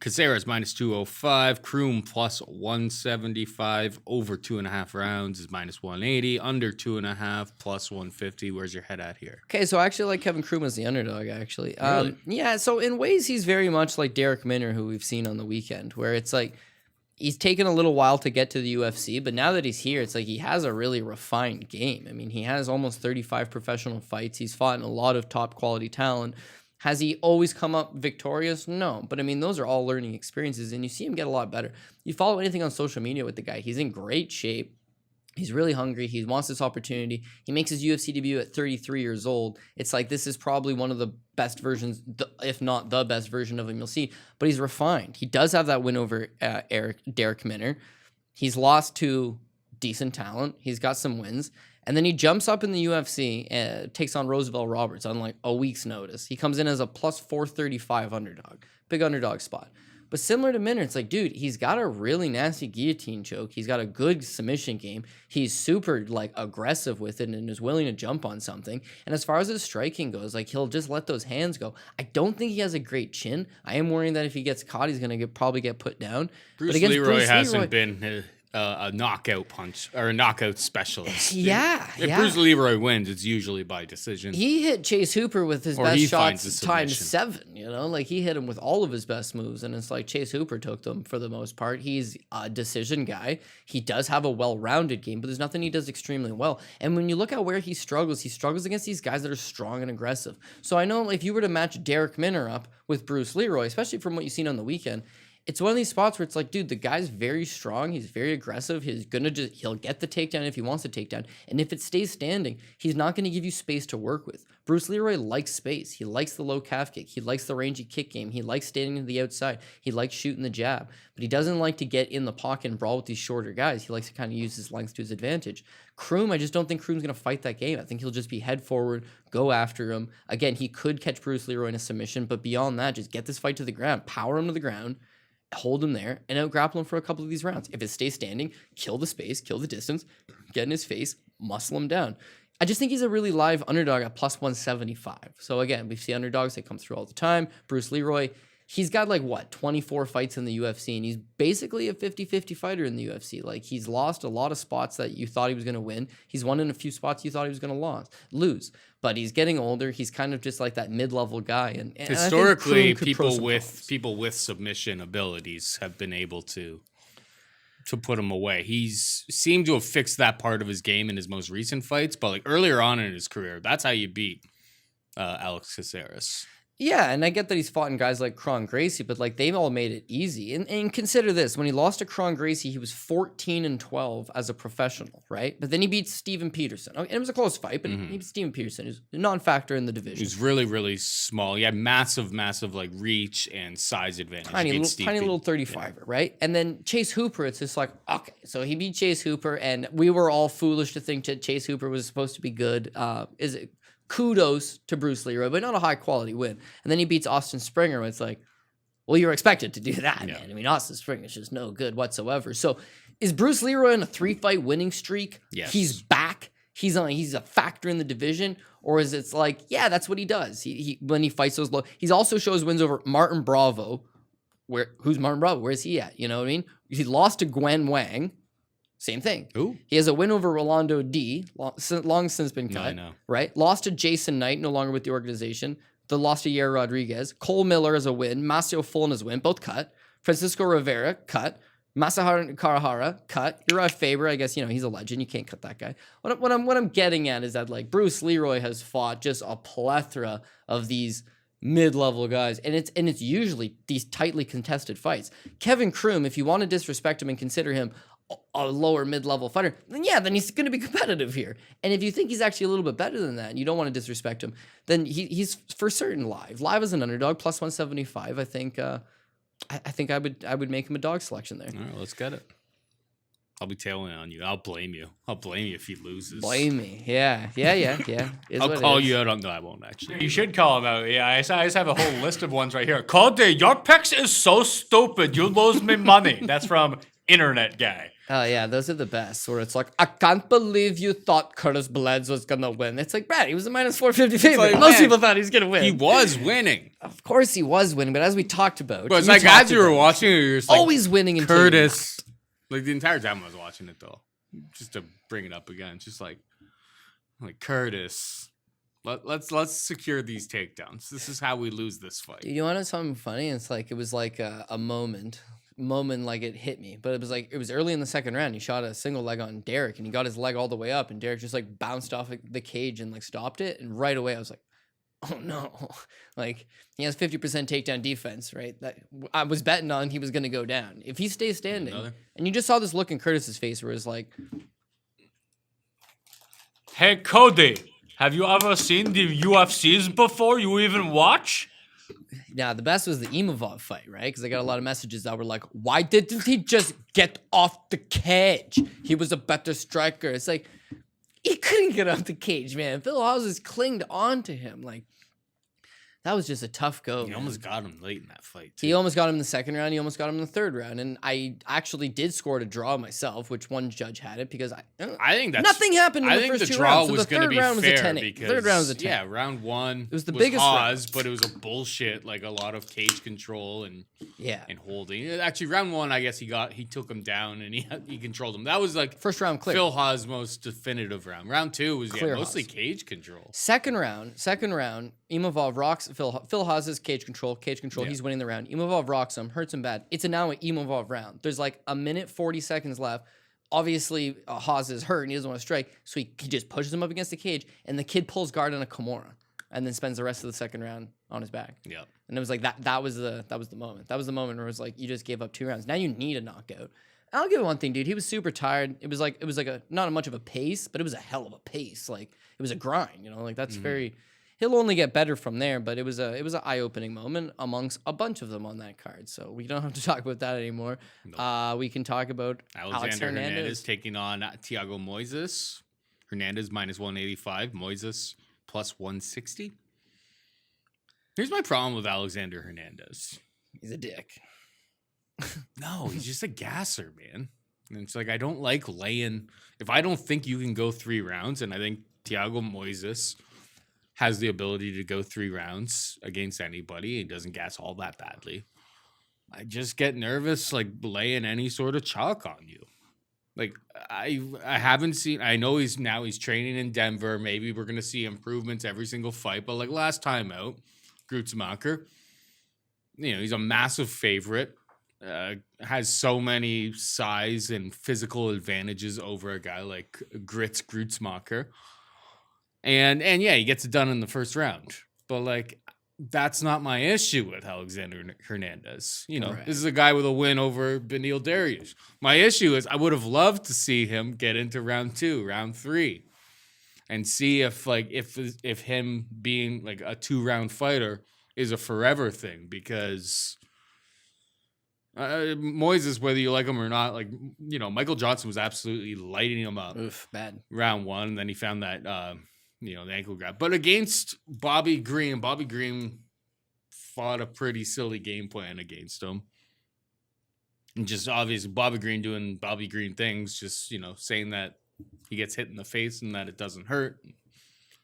Speaker 1: Caceres minus 205, Croom plus 175, over 2.5 rounds is minus 180, under 2.5 plus 150. Where's your head at here?
Speaker 2: Okay, so I actually like Kevin Croom as the underdog, actually.
Speaker 1: Really?
Speaker 2: Yeah, so in ways he's very much like Derek Minner, who we've seen on the weekend, where it's like, he's taken a little while to get to the UFC, but now that he's here, it's like he has a really refined game. I mean, he has almost 35 professional fights. He's fought in a lot of top quality talent. Has he always come up victorious? No. But I mean, those are all learning experiences, and you see him get a lot better. You follow anything on social media with the guy, he's in great shape. He's really hungry. He wants this opportunity. He makes his UFC debut at 33 years old. It's like this is probably one of the best versions, if not the best version of him you'll see. But he's refined. He does have that win over Derek Minner. He's lost to decent talent. He's got some wins. And then he jumps up in the UFC and takes on Roosevelt Roberts on like a week's notice. He comes in as a plus 435 underdog. Big underdog spot. But similar to Minner, it's like, dude, he's got a really nasty guillotine choke. He's got a good submission game. He's super, like, aggressive with it and is willing to jump on something. And as far as his striking goes, like, he'll just let those hands go. I don't think he has a great chin. I am worrying that if he gets caught, he's going to probably get put down.
Speaker 1: Bruce Leroy hasn't been a knockout punch or a knockout specialist.
Speaker 2: Yeah.
Speaker 1: If Bruce Leroy wins, it's usually by decision.
Speaker 2: He hit Chase Hooper with his
Speaker 1: Or
Speaker 2: best
Speaker 1: he finds
Speaker 2: shots
Speaker 1: the
Speaker 2: times
Speaker 1: submission.
Speaker 2: 7, Like, he hit him with all of his best moves, and it's like Chase Hooper took them for the most part. He's a decision guy. He does have a well-rounded game, but there's nothing he does extremely well. And when you look at where he struggles against these guys that are strong and aggressive. So I know if you were to match Derek Minner up with Bruce Leroy, especially from what you've seen on the weekend, it's one of these spots where it's like, dude, the guy's very strong. He's very aggressive. He'll get the takedown if he wants to takedown. And if it stays standing, he's not going to give you space to work with. Bruce Leroy likes space. He likes the low calf kick. He likes the rangy kick game. He likes standing to the outside. He likes shooting the jab. But he doesn't like to get in the pocket and brawl with these shorter guys. He likes to kind of use his length to his advantage. Croom, I just don't think Croom's going to fight that game. I think he'll just be head forward, go after him. Again, he could catch Bruce Leroy in a submission, but beyond that, just get this fight to the ground, power him to the ground, hold him there, and out-grapple him for a couple of these rounds. If it stays standing, kill the space, kill the distance, get in his face, muscle him down. I just think he's a really live underdog at plus 175. So again, we see underdogs, they come through all the time. Bruce Leroy, he's got like 24 fights in the UFC, and he's basically a 50-50 fighter in the UFC. Like, he's lost a lot of spots that you thought he was going to win. He's won in a few spots you thought he was going to lose. But he's getting older. He's kind of just like that mid-level guy. And
Speaker 1: historically, people with submission abilities have been able to put him away. He's seemed to have fixed that part of his game in his most recent fights, but like earlier on in his career, that's how you beat Alex Caceres.
Speaker 2: Yeah, and I get that he's fought in guys like Kron Gracie, but like they've all made it easy. And consider this: when he lost to Kron Gracie, he was 14-12 as a professional, right? But then he beat Steven Peterson. Okay, and it was a close fight, but he beat Steven Peterson, who's a non-factor in the division.
Speaker 1: He's really, really small. He had massive like reach and size advantage.
Speaker 2: Tiny little 35er, right? And then Chase Hooper, it's just like, okay, so he beat Chase Hooper, and we were all foolish to think that Chase Hooper was supposed to be good. Kudos to Bruce Leroy, but not a high quality win. And then he beats Austin Springer. It's like, well, you're expected to do that, man. I mean, Austin Springer's just no good whatsoever. So is Bruce Leroy in a 3-fight winning streak?
Speaker 1: Yes.
Speaker 2: He's back. He's a factor in the division, or is it like, yeah, that's what he does. He when he fights those low, he also shows wins over Martin Bravo. Who's Martin Bravo? Where's he at? You know what I mean? He lost to Gwen Wang. Same thing.
Speaker 1: Ooh.
Speaker 2: He has a win over Rolando D, long since been cut.
Speaker 1: I know.
Speaker 2: Right? Lost to Jason Knight, no longer with the organization. The loss to Yair Rodriguez. Cole Miller as a win. Masio Fulton as a win. Both cut. Francisco Rivera, cut. Masahiro Karahara, cut. Uriah Faber, I guess, he's a legend. You can't cut that guy. What I'm getting at is that, like, Bruce Leroy has fought just a plethora of these mid-level guys, and it's usually these tightly contested fights. Kevin Croom, if you want to disrespect him and consider him a lower mid-level fighter, then he's going to be competitive here. And if you think he's actually a little bit better than that and you don't want to disrespect him, then he's for certain live as an underdog, plus 175. I think I would make him a dog selection there.
Speaker 1: All right, let's get it. I'll be tailing on you. I'll blame you if he loses.
Speaker 2: Blame me. Yeah.
Speaker 1: I'll call you out on that. I won't actually.
Speaker 3: You should call him out. Yeah, I just have a whole list of ones right here. Cody, your picks is so stupid. You lose me money. That's from Internet Guy.
Speaker 2: Oh, yeah, those are the best. Where it's like, I can't believe you thought Curtis Blades was going to win. It's like, Brad, he was a minus 450 favorite.
Speaker 1: Like,
Speaker 2: most people thought he was going to win.
Speaker 1: He was winning.
Speaker 2: Of course he was winning, but as we talked about.
Speaker 1: But it's like, as you were watching it, you're just like,
Speaker 2: always winning until
Speaker 1: Curtis. Like, the entire time I was watching it, though. Just to bring it up again. Just like Curtis. Let's secure these takedowns. This is how we lose this fight.
Speaker 2: You want to know something funny? It's like, it was like a moment, like it hit me, but it was early in the second round. He shot a single leg on Derek, and he got his leg all the way up, and Derek just like bounced off the cage and like stopped it. And right away I was like, oh no, like he has 50% takedown defense, right? That I was betting on he was going to go down if he stays standing. And you just saw this look in Curtis's face where it's like,
Speaker 3: hey Cody, have you ever seen the UFCs before? You even watch?
Speaker 2: Now, the best was the Imavov fight, right? Because I got a lot of messages that were like, why didn't he just get off the cage? He was a better striker. It's like, he couldn't get off the cage, man. Phil Houses clinged on to him. Like, that was just a tough go.
Speaker 1: He almost got him late in that fight, too.
Speaker 2: He almost got him in the second round. He almost got him in the third round. And I actually did score to draw myself, which one judge had it, because
Speaker 1: I think that's
Speaker 2: nothing happened in the first two rounds.
Speaker 1: Was going to be fair
Speaker 2: because third round was a 10.
Speaker 1: Yeah, round one
Speaker 2: it was the biggest
Speaker 1: Haas, but it was a bullshit, like a lot of cage control and holding. Actually, round one, I guess he took him down and he controlled him. That was like
Speaker 2: first round clear.
Speaker 1: Phil Haas' most definitive round. Round two was mostly cage control.
Speaker 2: Second round, Imavov rocks Phil Haas's cage control. Yeah. He's winning the round. Imavov rocks him, hurts him bad. It's now an Imavov round. There's like a minute 40 seconds left. Obviously, Haas is hurt and he doesn't want to strike, so he just pushes him up against the cage, and the kid pulls guard on a Kimura, and then spends the rest of the second round on his back.
Speaker 1: Yeah,
Speaker 2: and it was like that was the moment. That was the moment where it was like, you just gave up 2 rounds. Now you need a knockout. I'll give it one thing, dude. He was super tired. It was like a not much of a pace, but it was a hell of a pace. Like, it was a grind. Like that's very. He'll only get better from there, but it was an eye-opening moment amongst a bunch of them on that card. So we don't have to talk about that anymore. Nope. We can talk about
Speaker 1: Alexander Hernandez taking on Thiago Moises. Hernandez minus 185, Moises plus 160. Here's my problem with Alexander Hernandez.
Speaker 2: He's a dick.
Speaker 1: No, he's just a gasser, man. And it's like, I don't like laying. If I don't think you can go 3 rounds, and I think Thiago Moises has the ability to go 3 rounds against anybody. He doesn't gas all that badly. I just get nervous, like, laying any sort of chalk on you. Like, I haven't seen, I know he's training in Denver. Maybe we're going to see improvements every single fight. But, like, last time out, Grootsmacher, he's a massive favorite. Has so many size and physical advantages over a guy like Grootsmacher. And yeah, he gets it done in the first round. But, like, that's not my issue with Alexander Hernandez.
Speaker 2: Right.
Speaker 1: This is a guy with a win over Beneil Dariush. My issue is I would have loved to see him get into round 2, round 3, and see if him being like a 2-round fighter is a forever thing, because Moises, whether you like him or not, like, Michael Johnson was absolutely lighting him up.
Speaker 2: Oof, bad.
Speaker 1: Round 1, and then he found that the ankle grab. But against Bobby Green fought a pretty silly game plan against him. And just obviously Bobby Green doing Bobby Green things, just, saying that he gets hit in the face and that it doesn't hurt,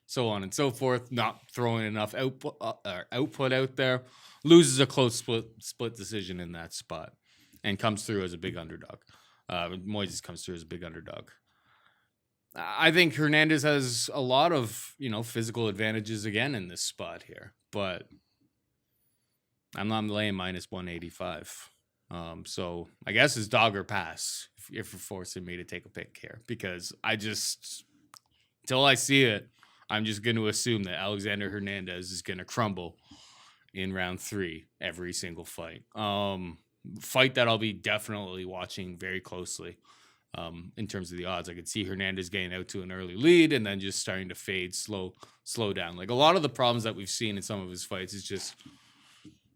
Speaker 1: so on and so forth, not throwing enough output out there, loses a close split decision in that spot, and comes through as a big underdog. Moises comes through as a big underdog. I think Hernandez has a lot of, physical advantages again in this spot here, but I'm not laying minus 185. So I guess it's dog or pass if you're forcing me to take a pick here, because until I see it, I'm just going to assume that Alexander Hernandez is going to crumble in round 3 every single fight. Fight that I'll be definitely watching very closely. In terms of the odds, I could see Hernandez getting out to an early lead and then just starting to fade, slow down. Like, a lot of the problems that we've seen in some of his fights is just,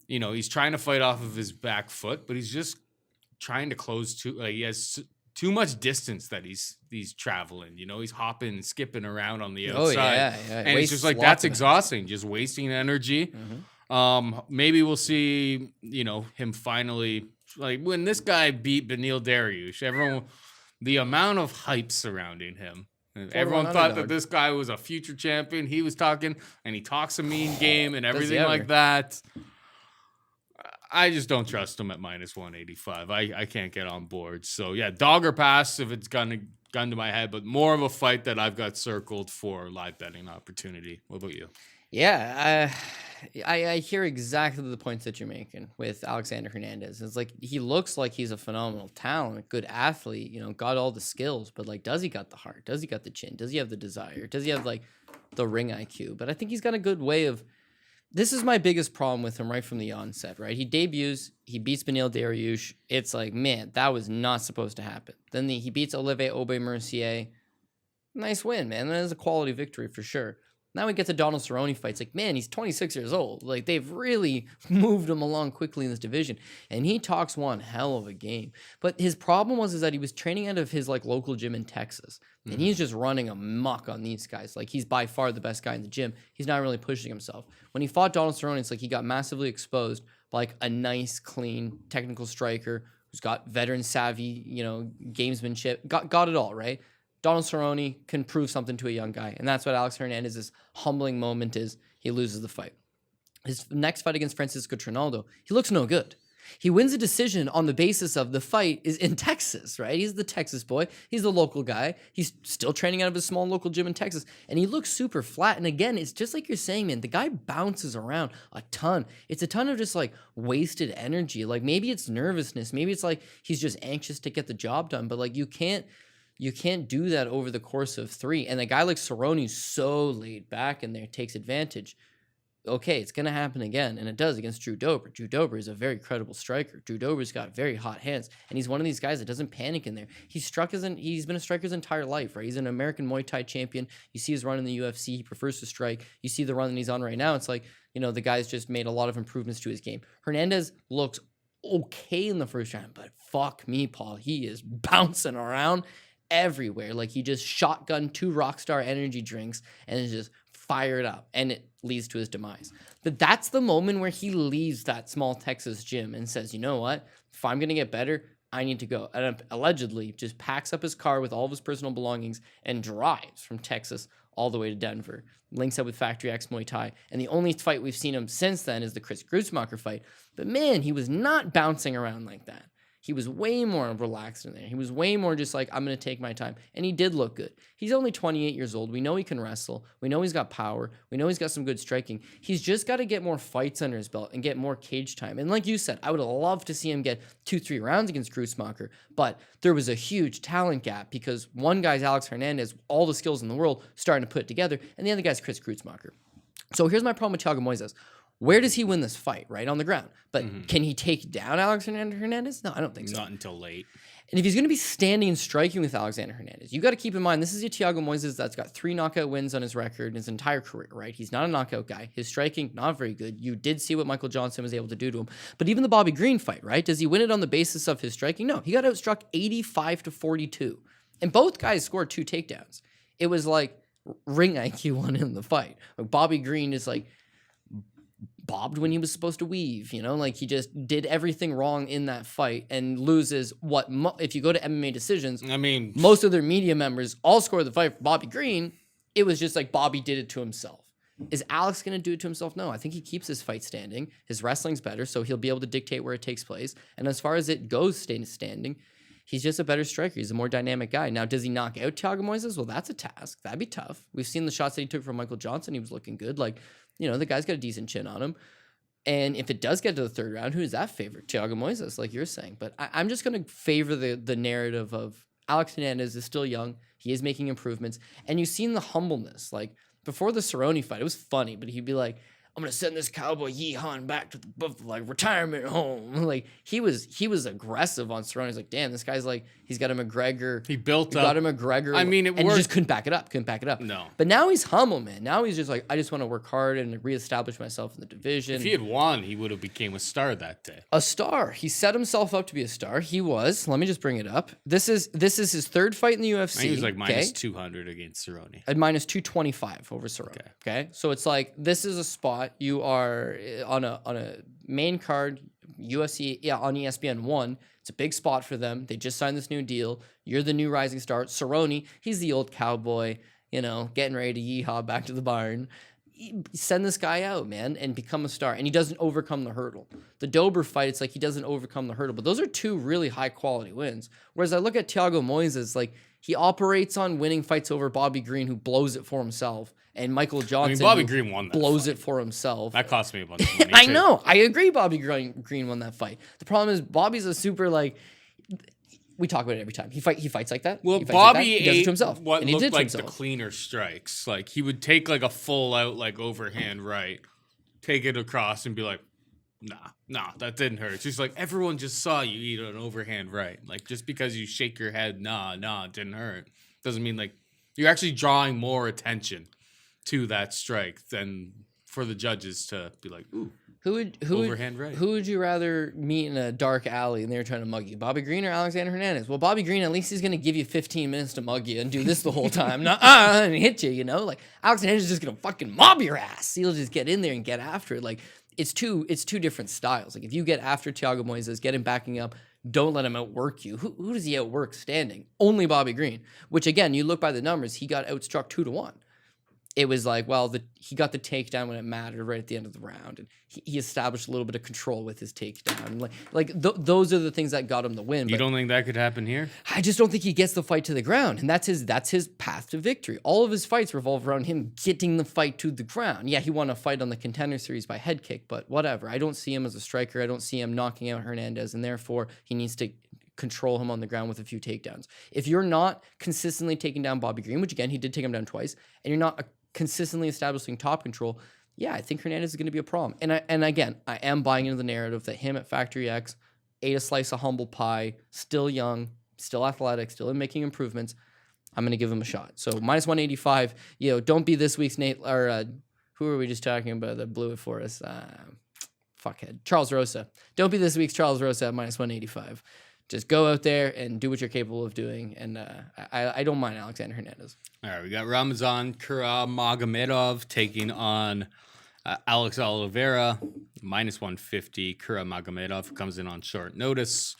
Speaker 1: he's trying to fight off of his back foot, but he's just trying to close he has too much distance that he's traveling. He's hopping and skipping around on the outside.
Speaker 2: Yeah.
Speaker 1: And it's just like, that's exhausting, just wasting energy.
Speaker 2: Mm-hmm.
Speaker 1: Maybe we'll see, him finally, like, when this guy beat Beneil Dariush, the amount of hype surrounding him. Everyone thought that this guy was a future champion. He was talking, and he talks a mean game and everything like that. I just don't trust him at minus 185. I can't get on board. So, yeah, dog or pass if it's gun to my head, but more of a fight that I've got circled for live betting opportunity. What about you?
Speaker 2: Yeah, I hear exactly the points that you're making with Alexander Hernandez. It's like, he looks like he's a phenomenal talent, a good athlete, got all the skills, but, like, does he got the heart? Does he got the chin? Does he have the desire? Does he have, like, the ring IQ? But I think he's got a good way of, this is my biggest problem with him right from the onset, right? He debuts, he beats Beneil Dariush. It's like, man, that was not supposed to happen. Then he beats Olivier Aubé-Mercier. Nice win, man. That is a quality victory for sure. Now he gets a Donald Cerrone fight. It's like, man, he's 26 years old. Like, they've really moved him along quickly in this division. And he talks one hell of a game. But his problem is that he was training out of his, like, local gym in Texas. And he's just running amok on these guys. Like, he's by far the best guy in the gym. He's not really pushing himself. When he fought Donald Cerrone, it's like he got massively exposed by, like, a nice, clean, technical striker who's got veteran savvy, gamesmanship. Got it all, right? Donald Cerrone can prove something to a young guy, and that's what Alex Hernandez's humbling moment is. He loses the fight. His next fight against Francisco Trinaldo, he looks no good. He wins a decision on the basis of the fight is in Texas, right? He's the Texas boy. He's the local guy. He's still training out of his small local gym in Texas, and he looks super flat. And again, it's just like you're saying, man, the guy bounces around a ton. It's a ton of just, like, wasted energy. Like, maybe it's nervousness. Maybe it's like he's just anxious to get the job done, but, like, you can't do that over the course of 3. And a guy like Cerrone who's so laid back in there takes advantage. Okay, it's going to happen again. And it does against Drew Dober. Drew Dober is a very credible striker. Drew Dober's got very hot hands. And he's one of these guys that doesn't panic in there. He's been a striker his entire life, right? He's an American Muay Thai champion. You see his run in the UFC. He prefers to strike. You see the run that he's on right now. It's like, the guy's just made a lot of improvements to his game. Hernandez looks okay in the first round, but fuck me, Paul. He is bouncing around everywhere. Like, he just shotgunned 2 Rockstar energy drinks and is just fired up, and it leads to his demise. But that's the moment where he leaves that small Texas gym and says, you know what? If I'm going to get better, I need to go. And allegedly just packs up his car with all of his personal belongings and drives from Texas all the way to Denver. Links up with Factory X Muay Thai. And the only fight we've seen him since then is the Chris Grutzmacher fight. But man, he was not bouncing around like that. He was way more relaxed in there. He was way more just like, I'm going to take my time. And he did look good. He's only 28 years old. We know he can wrestle. We know he's got power. We know he's got some good striking. He's just got to get more fights under his belt and get more cage time. And like you said, I would love to see him get 2-3 rounds against Grutzmacher. But there was a huge talent gap because one guy's Alex Hernandez, all the skills in the world, starting to put it together. And the other guy's Chris Grutzmacher. So here's my problem with Thiago Moises. Where does he win this fight? Right on the ground. But can he take down Alexander Hernandez? No, I don't think so.
Speaker 1: Not until late.
Speaker 2: And if he's going to be standing and striking with Alexander Hernandez, you got to keep in mind, this is a Thiago Moises that's got 3 knockout wins on his record in his entire career, right? He's not a knockout guy. His striking, not very good. You did see what Michael Johnson was able to do to him. But even the Bobby Green fight, right? Does he win it on the basis of his striking? No, he got outstruck 85-42. And both guys scored 2 takedowns. It was like ring IQ won him the fight. Like Bobby Green is like, bobbed when he was supposed to weave, like he just did everything wrong in that fight and loses what, if you go to MMA decisions,
Speaker 1: I mean,
Speaker 2: most of their media members all scored the fight for Bobby Green. It was just like Bobby did it to himself. Is Alex going to do it to himself? No, I think he keeps his fight standing. His wrestling's better, so he'll be able to dictate where it takes place. And as far as it goes standing, he's just a better striker. He's a more dynamic guy. Now, does he knock out Thiago Moises? Well, that's a task. That'd be tough. We've seen the shots that he took from Michael Johnson. He was looking good. Like, the guy's got a decent chin on him. And if it does get to the 3rd round, who is that favorite? Thiago Moises, like you're saying. But I'm just going to favor the narrative of Alex Hernandez is still young. He is making improvements. And you've seen the humbleness. Like, before the Cerrone fight, it was funny, but he'd be like, I'm going to send this cowboy Yeehaw back to the retirement home. Like, he was aggressive on Cerrone. He's like, damn, this guy's like, he's got a McGregor.
Speaker 1: He built up.
Speaker 2: Got a McGregor.
Speaker 1: I mean, it
Speaker 2: and
Speaker 1: worked.
Speaker 2: He just couldn't back it up.
Speaker 1: No.
Speaker 2: But now he's humble, man. Now he's just like, I just want to work hard and reestablish myself in the division.
Speaker 1: If he had won, he would have became a star that day.
Speaker 2: A star. He set himself up to be a star. He was. Let me just bring it up. This is his 3rd fight in the UFC.
Speaker 1: He was like minus 200 against Cerrone.
Speaker 2: At minus 225 over Cerrone. Okay. So it's like, this is a spot you are on a main card, UFC, on ESPN 1. It's a big spot for them. They just signed this new deal. You're the new rising star. Cerrone, he's the old cowboy, getting ready to yeehaw back to the barn. Send this guy out, man, and become a star. And he doesn't overcome the hurdle. The Dober fight, it's like he doesn't overcome the hurdle. But those are 2 really high-quality wins. Whereas I look at Thiago Moises, like, he operates on winning fights over Bobby Green, who blows it for himself. And Michael Johnson,
Speaker 1: Bobby Green won that
Speaker 2: blows
Speaker 1: fight.
Speaker 2: it for himself.
Speaker 1: That cost me a bunch of money.
Speaker 2: I know. I agree Bobby Green won that fight. The problem is Bobby's a super, like, we talk about it every time. He fights like that.
Speaker 1: Well,
Speaker 2: Bobby
Speaker 1: like that.
Speaker 2: He does it to himself.
Speaker 1: What
Speaker 2: and he
Speaker 1: looked
Speaker 2: did
Speaker 1: like
Speaker 2: to
Speaker 1: the
Speaker 2: himself.
Speaker 1: cleaner strikes. Like, he would take like a full out, like overhand right, take it across and be like, nah, that didn't hurt. It's just like, everyone just saw you eat an overhand right. Like, just because you shake your head, nah, it didn't hurt, doesn't mean like you're actually drawing more attention to that strike than for the judges to be like, ooh, overhand right.
Speaker 2: Who would you rather meet in a dark alley and they were trying to mug you? Bobby Green or Alexander Hernandez? Well, Bobby Green, at least he's going to give you 15 minutes to mug you and do this the whole time. And hit you, Like, Alex Hernandez is just going to fucking mob your ass. He'll just get in there and get after it. Like, it's two different styles. Like, if you get after Thiago Moises, get him backing up, don't let him outwork you. Who does he outwork standing? Only Bobby Green. Which, again, you look by the numbers, he got outstruck 2-1. It was like, well, he got the takedown when it mattered right at the end of the round, and he established a little bit of control with his takedown. Those are the things that got him the win.
Speaker 1: You don't think that could happen here?
Speaker 2: I just don't think he gets the fight to the ground, and that's his path to victory. All of his fights revolve around him getting the fight to the ground. Yeah, he won a fight on the Contender Series by head kick, but whatever. I don't see him as a striker. I don't see him knocking out Hernandez, and therefore he needs to control him on the ground with a few takedowns. If you're not consistently taking down Bobby Green, which again he did take him down twice, and you're not consistently establishing top control, yeah, I think Hernandez is going to be a problem. And again, I am buying into the narrative that him at Factory X ate a slice of humble pie, still young, still athletic, still making improvements. I'm going to give him a shot. So minus 185. Don't be this week's Nate or who were we just talking about that blew it for us? Fuckhead, Charles Rosa. Don't be this week's Charles Rosa at minus 185. Just go out there and do what you're capable of doing. And I don't mind Alexander Hernandez.
Speaker 1: All right, we got Kuramagomedov taking on Alex Oliveira, minus 150. Kuramagomedov comes in on short notice.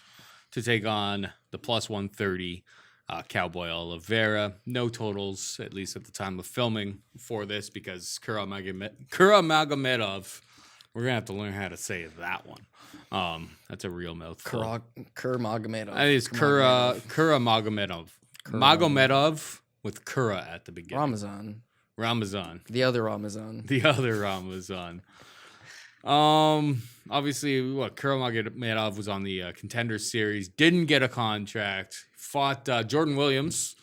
Speaker 1: to take on the plus 130 Cowboy Oliveira. No totals, at least at the time of filming for this, because Kuramagomedov, we're going to have to learn how to say that one. That's a real mouthful.
Speaker 2: Kuramagomedov.
Speaker 1: I think it's Kuramagomedov. Magomedov with Kura at the beginning. Ramazan.
Speaker 2: The other Ramazan.
Speaker 1: Obviously, Kuramagomedov was on the Contender Series, didn't get a contract, fought Jordan Williams,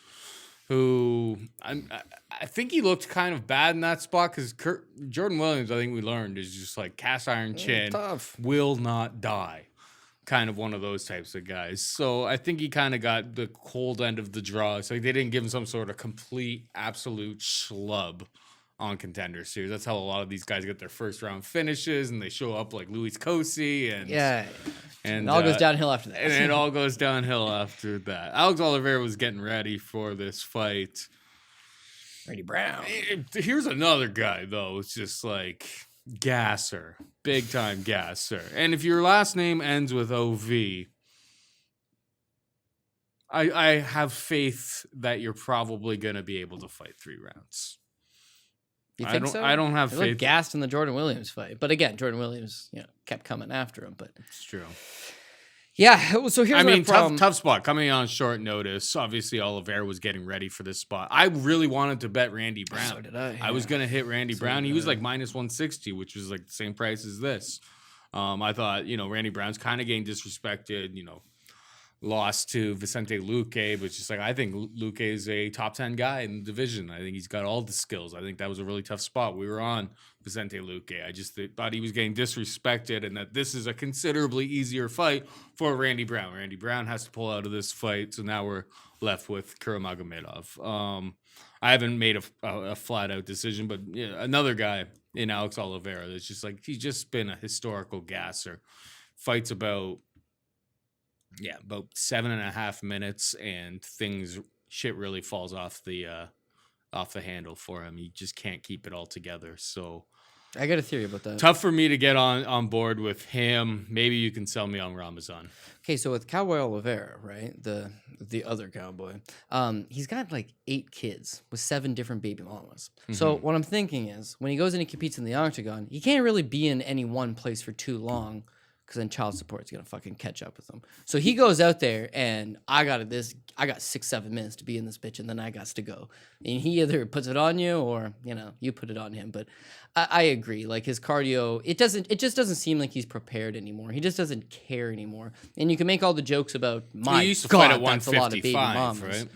Speaker 1: who I think he looked kind of bad in that spot, because Jordan Williams, I think we learned, is just like cast iron chin,
Speaker 2: tough.
Speaker 1: will not die. Kind of one of those types of guys. So I think he kind of got the cold end of the draw. So they didn't give him some sort of complete, absolute schlub on Contender Series. That's how a lot of these guys get their first round finishes, and they show up like Luis Cosi, and
Speaker 2: and it all goes downhill after that.
Speaker 1: And it all goes downhill after that. Alex Oliveira was getting ready for this fight.
Speaker 2: Randy Brown.
Speaker 1: Here's another guy though. It's just like gasser, big time gasser. And if your last name ends with OV, I have faith that you're probably going to be able to fight 3 rounds.
Speaker 2: You think so?
Speaker 1: I don't have
Speaker 2: he
Speaker 1: faith.
Speaker 2: Looked gassed in the Jordan Williams fight, but again, Jordan Williams, kept coming after him. But
Speaker 1: it's true.
Speaker 2: Yeah. So here's
Speaker 1: tough spot coming on short notice. Obviously, Oliveira was getting ready for this spot. I really wanted to bet Randy Brown.
Speaker 2: So did I. Yeah.
Speaker 1: I was gonna hit Randy Brown. He was like minus 160, which was like the same price as this. I thought Randy Brown's kind of getting disrespected. Lost to Vicente Luque, but just like I think Luque is a top 10 guy in the division. I think he's got all the skills. I think that was a really tough spot. We were on Vicente Luque. I just thought he was getting disrespected, and that this is a considerably easier fight for Randy Brown. Randy Brown has to pull out of this fight, so now we're left with Kuramagomedov. I haven't made a flat out decision, but another guy in Alex Oliveira that's just like he's just been a historical gasser. Fights about 7.5 minutes, and shit really falls off the handle for him. He just can't keep it all together. So
Speaker 2: I got a theory about that.
Speaker 1: Tough for me to get on board with him. Maybe you can sell me on Ramazan.
Speaker 2: Okay, so with Cowboy Oliveira, right, the other cowboy, he's got like 8 kids with 7 different baby mamas. Mm-hmm. So what I'm thinking is, when he goes in and competes in the octagon, he can't really be in any one place for too long, because then child support is gonna fucking catch up with him. So he goes out there, and I got 6-7 minutes to be in this bitch, and then I got to go. And he either puts it on you, or you put it on him. But I agree. Like, his cardio, it just doesn't seem like he's prepared anymore. He just doesn't care anymore. And you can make all the jokes about
Speaker 1: he used to
Speaker 2: God,
Speaker 1: fight at
Speaker 2: that's a lot of baby
Speaker 1: 155,
Speaker 2: mamas.
Speaker 1: right?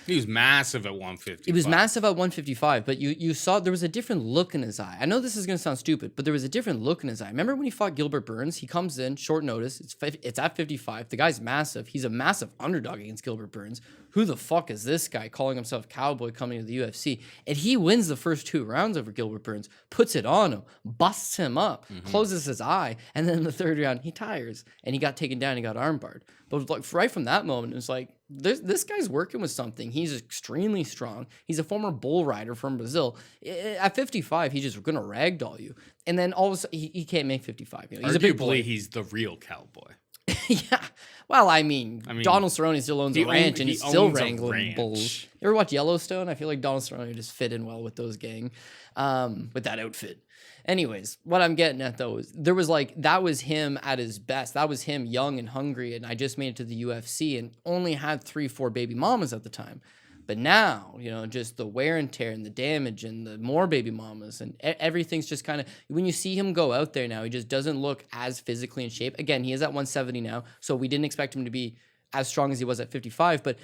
Speaker 1: He was massive at 155.
Speaker 2: He was massive at 155, but you saw there was a different look in his eye. I know this is going to sound stupid, but there was a different look in his eye. Remember when he fought Gilbert Burns? He comes in, short notice. It's at 55. The guy's massive. He's a massive underdog against Gilbert Burns. Who the fuck is this guy calling himself Cowboy coming to the UFC? And he wins the first 2 rounds over Gilbert Burns, puts it on him, busts him up, closes his eye, and then in the 3rd round, he tires. And he got taken down, he got armbarred. But like right from that moment, it was like, this guy's working with something. He's extremely strong. He's a former bull rider from Brazil. At 55, he's just going to ragdoll you. And then all of a sudden, he can't make 55. He's a big boy.
Speaker 1: He's the real cowboy.
Speaker 2: Yeah. Well, I mean, Donald Cerrone still owns a ranch, and he's still wrangling bulls. You ever watch Yellowstone? I feel like Donald Cerrone just fit in well with those gang, with that outfit. Anyways, what I'm getting at though is that was him at his best. That was him young and hungry, and I just made it to the UFC and only had 3-4 baby mamas at the time. But now, just the wear and tear and the damage and the more baby mamas and everything's just kind of, when you see him go out there now, he just doesn't look as physically in shape. Again, he is at 170 now, so we didn't expect him to be as strong as he was at 55, but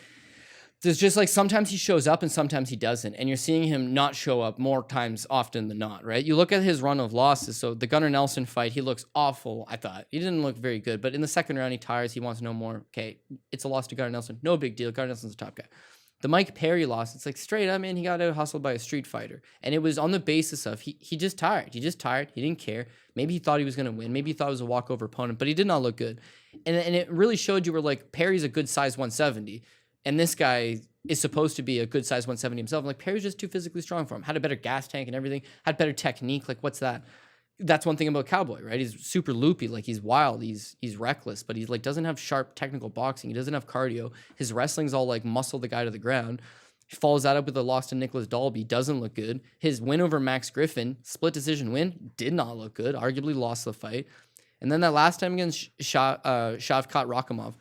Speaker 2: there's just like sometimes he shows up and sometimes he doesn't. And you're seeing him not show up more times often than not, right? You look at his run of losses. So the Gunnar Nelson fight, he looks awful, I thought. He didn't look very good. But in the 2nd round, he tires. He wants no more. Okay, it's a loss to Gunnar Nelson. No big deal. Gunnar Nelson's a top guy. The Mike Perry loss, it's like straight up, man, he got out hustled by a street fighter. And it was on the basis of he just tired. He just tired. He didn't care. Maybe he thought he was going to win. Maybe he thought it was a walkover opponent, but he did not look good. And it really showed you where, like, Perry's a good size 170. And this guy is supposed to be a good size 170 himself. Like, Perry's just too physically strong for him. Had a better gas tank and everything. Had better technique. Like, what's that? that's one thing about Cowboy, right? He's super loopy, like he's wild, he's reckless, but he's like doesn't have sharp technical boxing. He doesn't have cardio. His wrestling's all like muscle the guy to the ground. He follows that up with a loss to Nicholas Dalby, doesn't look good. His win over Max Griffin, split decision win, did not look good. Arguably lost the fight. And then that last time against Shavkat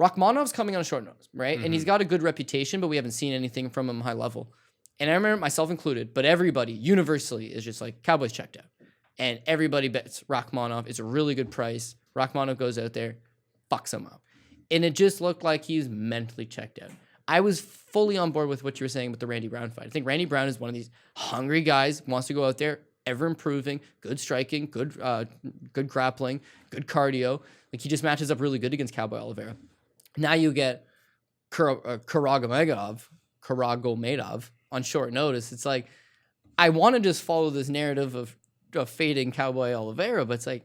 Speaker 2: Rakhmonov's coming on a short notice, right? And he's got a good reputation, but we haven't seen anything from him high level. And I remember, myself included, but everybody universally is just like, Cowboy's checked out. And everybody bets Rakhmonov. It's a really good price. Rakhmonov goes out there, fucks him up. And it just looked like he's mentally checked out. I was fully on board with what you were saying with the Randy Brown fight. I think Randy Brown is one of these hungry guys, wants to go out there, ever improving, good striking, good grappling, good cardio. Like he just matches up really good against Cowboy Oliveira. Now you get Kuramagomedov on short notice. It's like, I want to just follow this narrative of fading Cowboy Oliveira, but it's like,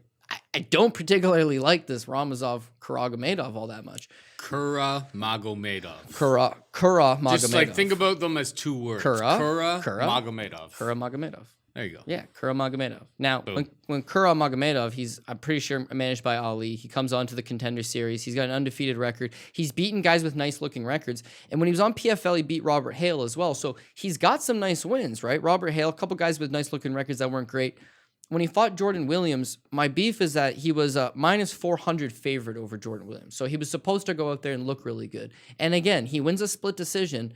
Speaker 2: I don't particularly like this Kuramagomedov all that much.
Speaker 1: Kuramagomedov.
Speaker 2: Kuramagomedov.
Speaker 1: Just like think about them as two words. Kuramagomedov.
Speaker 2: Kuramagomedov.
Speaker 1: There you go.
Speaker 2: Yeah, Kuramagomedov. Now, when Kuramagomedov, I'm pretty sure managed by Ali. He comes on to the Contender Series. He's got an undefeated record. He's beaten guys with nice-looking records. And when he was on PFL, he beat Robert Hale as well. So he's got some nice wins, right? Robert Hale, a couple guys with nice-looking records that weren't great. When he fought Jordan Williams, my beef is that he was a minus 400 favorite over Jordan Williams. So he was supposed to go out there and look really good. And again, he wins a split decision.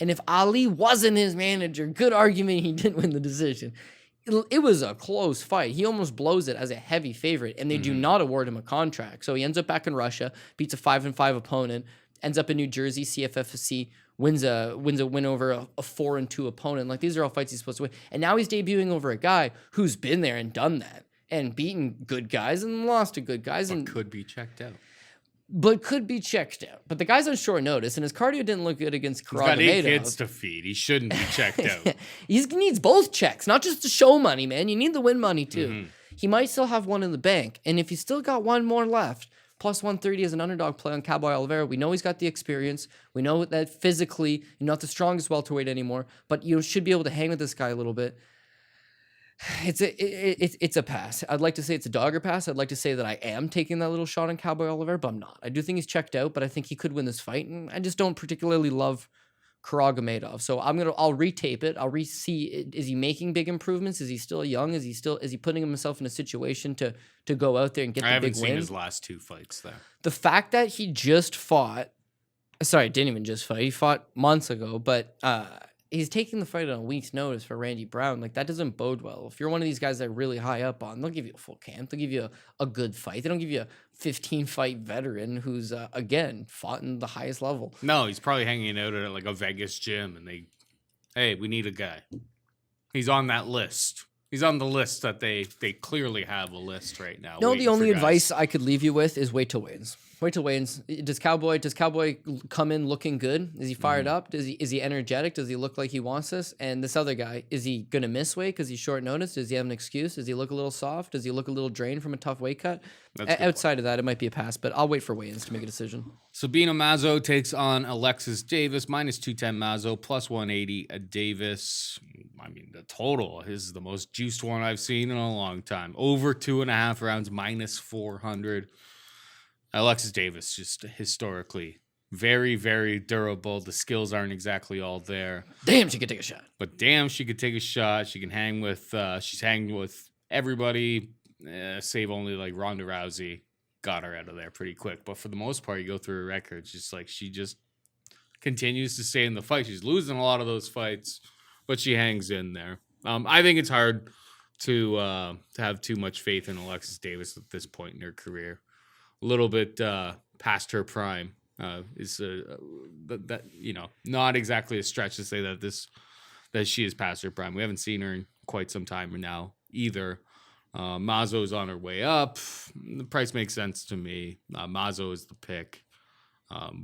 Speaker 2: And if Ali wasn't his manager, good argument he didn't win the decision. It was a close fight. He almost blows it as a heavy favorite, and they do not award him a contract. So he ends up back in Russia, beats a 5-5 opponent, ends up in New Jersey, CFFC, wins a win over a 4-2 opponent. Like, these are all fights he's supposed to win. And now he's debuting over a guy who's been there and done that and beaten good guys and lost to good guys.
Speaker 1: But
Speaker 2: and
Speaker 1: could be checked out.
Speaker 2: But could be checked out. But the guy's on short notice, and his cardio didn't look good against Kuramagomedov.
Speaker 1: He's got 8 kids to feed. He shouldn't be checked out.
Speaker 2: He needs both checks, not just the show money, man. You need the win money, too. He might still have one in the bank. And if he's still got one more left, plus 130 as an underdog play on Cowboy Oliveira, we know he's got the experience. We know that physically, you're not the strongest welterweight anymore, but you should be able to hang with this guy a little bit. It's a pass. I'd like to say it's a dogger pass. I'd like to say that I am taking that little shot on Cowboy Oliveira, but I'm not. I do think he's checked out, but I think he could win this fight, and I just don't particularly love Kuramagomedov. So I'll retape it. I'll re-see. Is he making big improvements? Is he still young? Is he putting himself in a situation to go out there and get the big win?
Speaker 1: I haven't seen his last 2 fights though.
Speaker 2: The fact that he just fought, sorry, didn't even just fight. He fought months ago, but he's taking the fight on a week's notice for Randy Brown. Like, that doesn't bode well. If you're one of these guys that are really high up on, they'll give you a full camp. They'll give you a good fight. They don't give you a 15-fight veteran who's, again, fought in the highest level.
Speaker 1: No, he's probably hanging out at like a Vegas gym, and hey, we need a guy. He's on that list. He's on the list that they clearly have a list right now.
Speaker 2: No, the only advice I could leave you with is wait till weigh-ins. Wait till weigh-ins. Does Cowboy come in looking good? Is he fired up? Is he energetic? Does he look like he wants this? And this other guy, is he gonna miss weight because he's short notice? Does he have an excuse? Does he look a little soft? Does he look a little drained from a tough weight cut? Outside of that, it might be a pass, but I'll wait for weigh-ins to make a decision.
Speaker 1: Sabina Mazo takes on Alexis Davis, minus 210 Mazo, plus 180 Davis. I mean, the total is the most juiced one I've seen in a long time. Over 2.5 rounds, minus 400. Alexis Davis, just historically very, very durable. The skills aren't exactly all there.
Speaker 2: Damn, she could take a shot.
Speaker 1: But damn, she could take a shot. She can hang with, she's hanging with everybody, save only like Ronda Rousey. Got her out of there pretty quick. But for the most part, you go through her records, just like she just continues to stay in the fight. She's losing a lot of those fights, but she hangs in there. I think it's hard to have too much faith in Alexis Davis at this point in her career. A little bit past her prime is that not exactly a stretch to say that she is past her prime. We haven't seen her in quite some time now either. Mazo's on her way up. The price makes sense to me. Mazo is the pick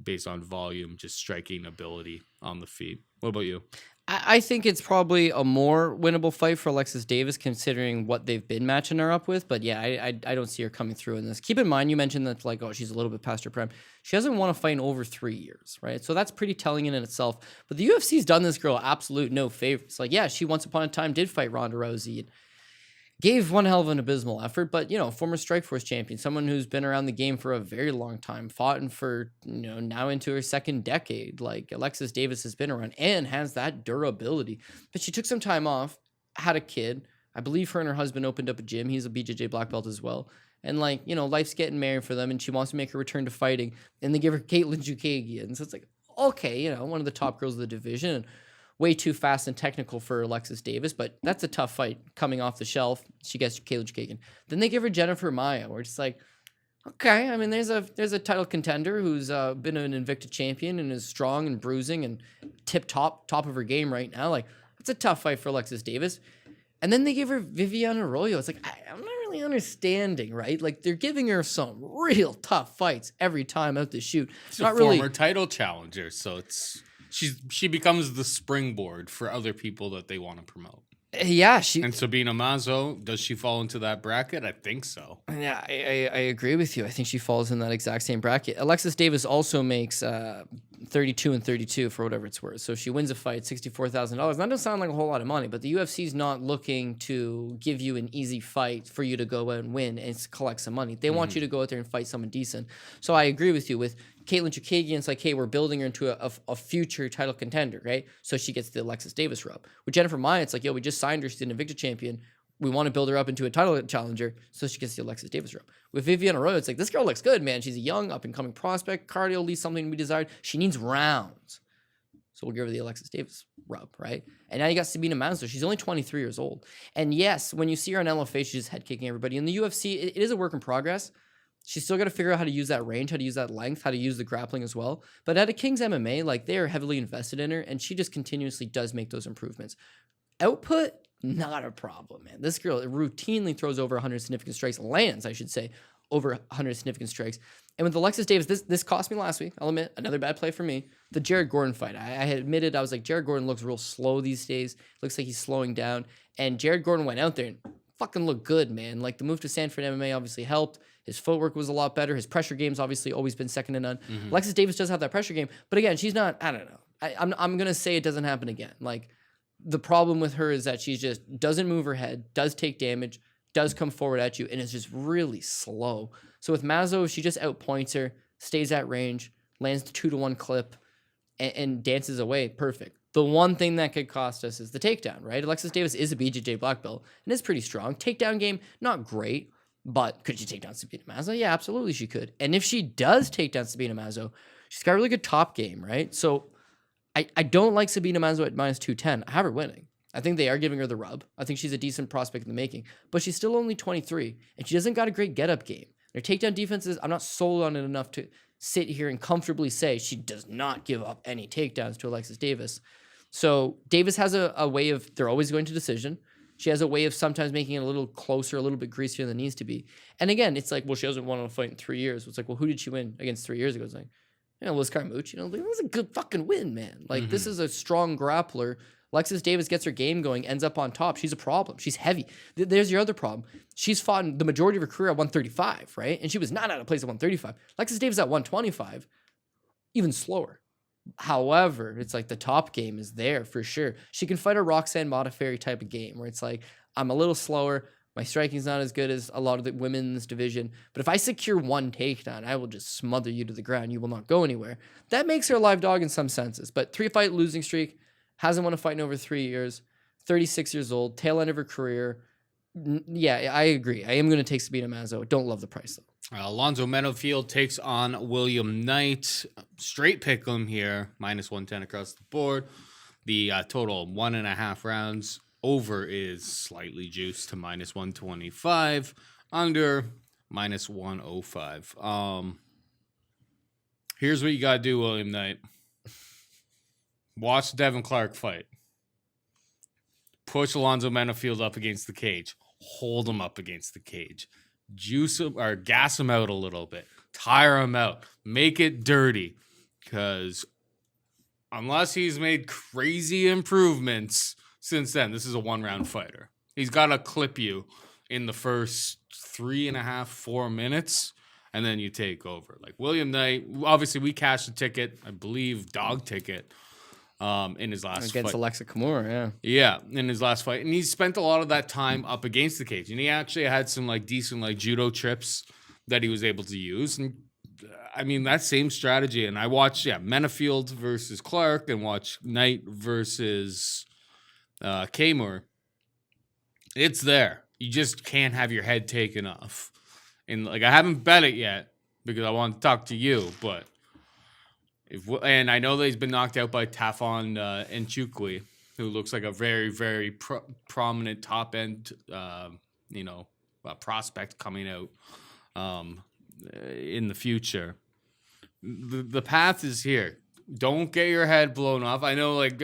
Speaker 1: based on volume, just striking ability on the feet. What about you?
Speaker 2: I think it's probably a more winnable fight for Alexis Davis considering what they've been matching her up with. But yeah, I don't see her coming through in this. Keep in mind, you mentioned that like, oh, she's a little bit past her prime. She hasn't won a fight in over 3 years, right? So that's pretty telling in itself. But the UFC's done this girl absolute no favors. Like, yeah, she once upon a time did fight Ronda Rousey. gave one hell of an abysmal effort, but former Strikeforce champion, someone who's been around the game for a very long time, fought in for now into her second decade. Like Alexis Davis has been around and has that durability, but she took some time off, had a kid. I believe her and her husband opened up a gym. He's a BJJ black belt as well. And life's getting married for them, and she wants to make her return to fighting. And they give her Caitlin Chukagian. So it's like, okay, one of the top girls of the division. And way too fast and technical for Alexis Davis, but that's a tough fight coming off the shelf. She gets Caitlin Chukagian. Then they give her Jennifer Mayo. We're just like, okay. I mean, there's a title contender who's been an Invicta champion and is strong and bruising and top of her game right now. Like, that's a tough fight for Alexis Davis. And then they give her Viviane Arroyo. It's like, I'm not really understanding, right? Like, they're giving her some real tough fights every time out the shoot.
Speaker 1: She's a former title challenger, so she becomes the springboard for other people that they want to promote.
Speaker 2: Yeah,
Speaker 1: and Sabina Mazo, does she fall into that bracket? I think so.
Speaker 2: Yeah, I agree with you. I think she falls in that exact same bracket. Alexis Davis also makes 32 and 32 for whatever it's worth. So if she wins a fight, $64,000. That doesn't sound like a whole lot of money, but the UFC's not looking to give you an easy fight for you to go out and win and collect some money. They want you to go out there and fight someone decent. So I agree with you with Caitlin Chukagian. It's like, hey, we're building her into a future title contender, right? So she gets the Alexis Davis rub. With Jennifer Maia, it's like, yo, we just signed her. She's an Invicta champion. We want to build her up into a title challenger, so she gets the Alexis Davis rub. With Viviane Arroyo, it's like, this girl looks good, man. She's a young, up-and-coming prospect. Cardio leaves something to be desired. She needs rounds. So we'll give her the Alexis Davis rub, right? And now you got Sabina Mazo. She's only 23 years old. And yes, when you see her on LFA, she's just head-kicking everybody. In the UFC, it is a work in progress. She's still got to figure out how to use that range, how to use that length, how to use the grappling as well. But at a King's MMA, like, they are heavily invested in her, and she just continuously does make those improvements. Output, not a problem, man. This girl routinely throws over 100 significant strikes, lands, I should say, over 100 significant strikes. And with Alexis Davis, this cost me last week. I'll admit, another bad play for me. The Jared Gordon fight. I had admitted, I was like, Jared Gordon looks real slow these days. Looks like he's slowing down. And Jared Gordon went out there and fucking looked good, man. Like, the move to Sanford MMA obviously helped. His footwork was a lot better. His pressure game's obviously always been second to none. Alexis Davis does have that pressure game. But again, she's not, I don't know. I'm going to say it doesn't happen again. Like, the problem with her is that she just doesn't move her head, does take damage, does come forward at you, and is just really slow. So with Mazo, she just outpoints her, stays at range, lands the 2-to-1 clip, and dances away. Perfect. The one thing that could cost us is the takedown, right? Alexis Davis is a BJJ black belt and is pretty strong. Takedown game, not great, but could she take down Sabina Mazo? Yeah, absolutely she could. And if she does take down Sabina Mazo, she's got a really good top game, right? So I don't like Sabina Mazo at minus 210. I have her winning. I think they are giving her the rub. I think she's a decent prospect in the making, but she's still only 23, and she doesn't got a great get-up game. Her takedown defenses, I'm not sold on it enough to sit here and comfortably say she does not give up any takedowns to Alexis Davis. So Davis has a way of, they're always going to decision. She has a way of sometimes making it a little closer, a little bit greasier than it needs to be. And again, it's like, well, she hasn't won a fight in 3 years. It's like, well, who did she win against 3 years ago? It's like, Liz Carmouche, that was a good fucking win, man. Like, this is a strong grappler. Alexis Davis gets her game going, ends up on top. She's a problem. She's heavy. There's your other problem. She's fought in the majority of her career at 135, right? And she was not out of place at 135. Alexis Davis at 125, even slower. However, it's like the top game is there for sure. She can fight a Roxanne Modafferi type of game where it's like, I'm a little slower. My striking's not as good as a lot of the women in this division. But if I secure one takedown, I will just smother you to the ground. You will not go anywhere. That makes her a live dog in some senses. But 3-fight losing streak, hasn't won a fight in over 3 years, 36 years old, tail end of her career. Yeah, I agree. I am going to take Sabina Mazo. Don't love the price, though.
Speaker 1: Alonzo Menifield takes on William Knight. Straight pick him here, minus 110 across the board. The total 1.5 rounds. Over is slightly juiced to minus 125. Under, minus 105. Here's what you got to do, William Knight. Watch Devin Clark fight. Push Alonzo Menifield up against the cage. Hold him up against the cage. Juice him or gas him out a little bit. Tire him out. Make it dirty. Because unless he's made crazy improvements since then, this is a 1-round fighter. He's got to clip you in the first 3.5, 4 minutes, and then you take over. Like William Knight, obviously we cashed a ticket, I believe dog ticket, in his last
Speaker 2: Against
Speaker 1: fight.
Speaker 2: Alexa Kimura,
Speaker 1: Yeah, in his last fight. And he spent a lot of that time up against the cage. And he actually had some like decent like judo trips that he was able to use. And I mean, that same strategy. And I watched, Menifield versus Clark and watched Knight versus Kamur. It's there. You just can't have your head taken off. And like, I haven't bet it yet because I want to talk to you, but and I know that he's been knocked out by Tafon Nchukwi, who looks like a very, very prominent top end, prospect coming out in the future. The path is here. Don't get your head blown off. I know, like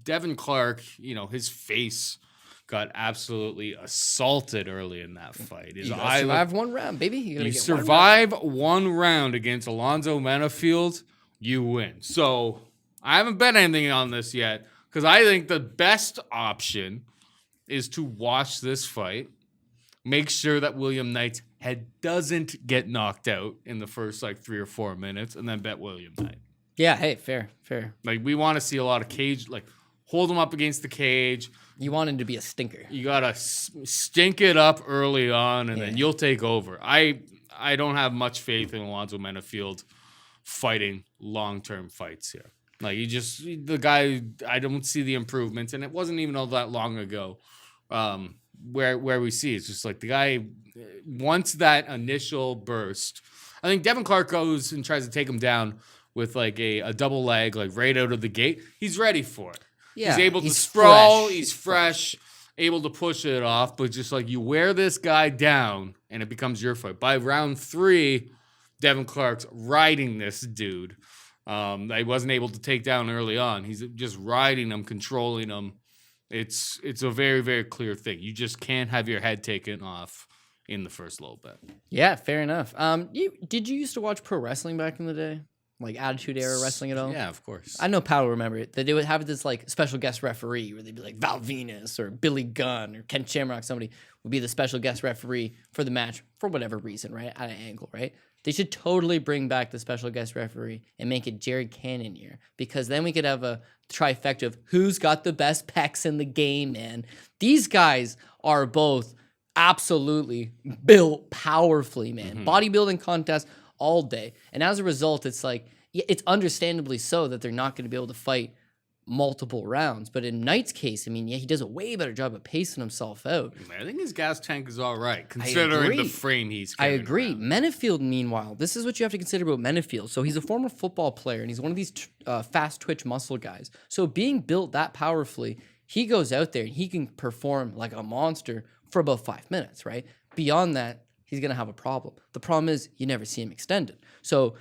Speaker 1: Devin Clark, his face got absolutely assaulted early in that fight.
Speaker 2: You gotta survive one round, baby.
Speaker 1: You survive one round against Alonzo Menifield, you win. So I haven't bet anything on this yet because I think the best option is to watch this fight, make sure that William Knight's head doesn't get knocked out in the first like 3 or 4 minutes, and then bet William Knight.
Speaker 2: Yeah, hey, fair.
Speaker 1: Like, we want to see a lot of cage, like, hold him up against the cage.
Speaker 2: You want him to be a stinker.
Speaker 1: You got to stink it up early on, and then you'll take over. I don't have much faith in Alonzo Menifield fighting long-term fights here. Like, the guy, I don't see the improvements, and it wasn't even all that long ago where we see it's just like the guy, once that initial burst, I think Devin Clark goes and tries to take him down with like a double leg, like right out of the gate. He's ready for it. Yeah, he's able to sprawl. He's fresh, able to push it off. But just like you wear this guy down, and it becomes your fight. By round 3, Devin Clark's riding this dude. That he wasn't able to take down early on. He's just rid him, controlling him. It's a very, very clear thing. You just can't have your head taken off in the first little bit.
Speaker 2: Yeah, fair enough. Did you used to watch pro wrestling back in the day? Like Attitude Era wrestling at all?
Speaker 1: Yeah, of course.
Speaker 2: I know Powell remember it. That they would have this like special guest referee where they'd be like Val Venus or Billy Gunn or Ken Shamrock. Somebody would be the special guest referee for the match for whatever reason, right? At an angle, right? They should totally bring back the special guest referee and make it Jared Cannon year, because then we could have a trifecta of who's got the best pecs in the game, man. These guys are both absolutely built powerfully, man. Bodybuilding contest all day. And as a result, it's like, it's understandably so that they're not going to be able to fight multiple rounds. But in Knight's case, I mean, he does a way better job of pacing himself out.
Speaker 1: I think his gas tank is all right, considering the frame he's carrying.
Speaker 2: I agree.
Speaker 1: Around.
Speaker 2: Menifield, meanwhile, this is what you have to consider about Menifield. So he's a former football player, and he's one of these fast twitch muscle guys. So being built that powerfully, he goes out there and he can perform like a monster for about 5 minutes, right? Beyond that, he's going to have a problem. The problem is you never see him extended. So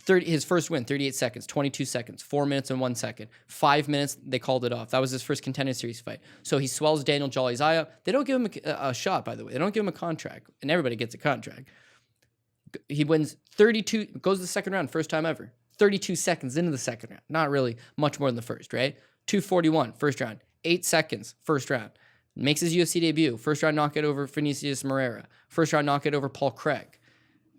Speaker 2: his first win, 38 seconds, 22 seconds, 4 minutes and 1 second. 5 minutes, they called it off. That was his first Contender Series fight. So he swells Daniel Jolly's eye up. They don't give him a shot, by the way. They don't give him a contract. And everybody gets a contract. He wins 32, goes to the second round, first time ever. 32 seconds into the second round. Not really much more than the first, right? 241, first round. 8 seconds, first round. Makes his UFC debut. First round knockout over Vinicius Moreira. First round knockout over Paul Craig.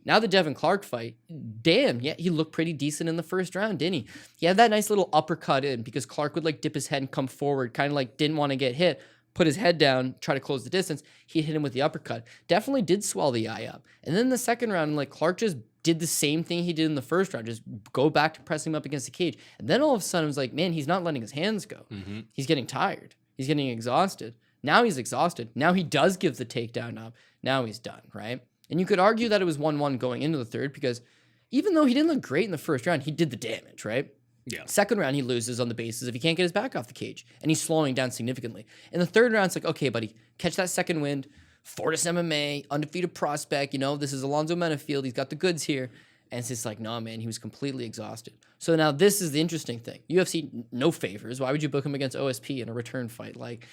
Speaker 2: Now the Devin Clark fight, damn, yeah, he looked pretty decent in the first round, didn't he? He had that nice little uppercut in because Clark would like dip his head and come forward, kind of like didn't want to get hit, put his head down, try to close the distance. He hit him with the uppercut. Definitely did swell the eye up. And then the second round, like Clark just did the same thing he did in the first round, just go back to pressing him up against the cage. And then all of a sudden it was like, man, he's not letting his hands go. He's getting tired. He's getting exhausted. Now he's exhausted. Now he does give the takedown up. Now he's done, right? And you could argue that it was 1-1 going into the third because even though he didn't look great in the first round, he did the damage, right?
Speaker 1: Yeah.
Speaker 2: Second round, he loses on the basis of he can't get his back off the cage, and he's slowing down significantly. In the third round, it's like, okay, buddy, catch that second wind, Fortis MMA, undefeated prospect, this is Alonzo Menifield, he's got the goods here. And it's just like, no, man, he was completely exhausted. So now this is the interesting thing. UFC, no favors. Why would you book him against OSP in a return fight? Like,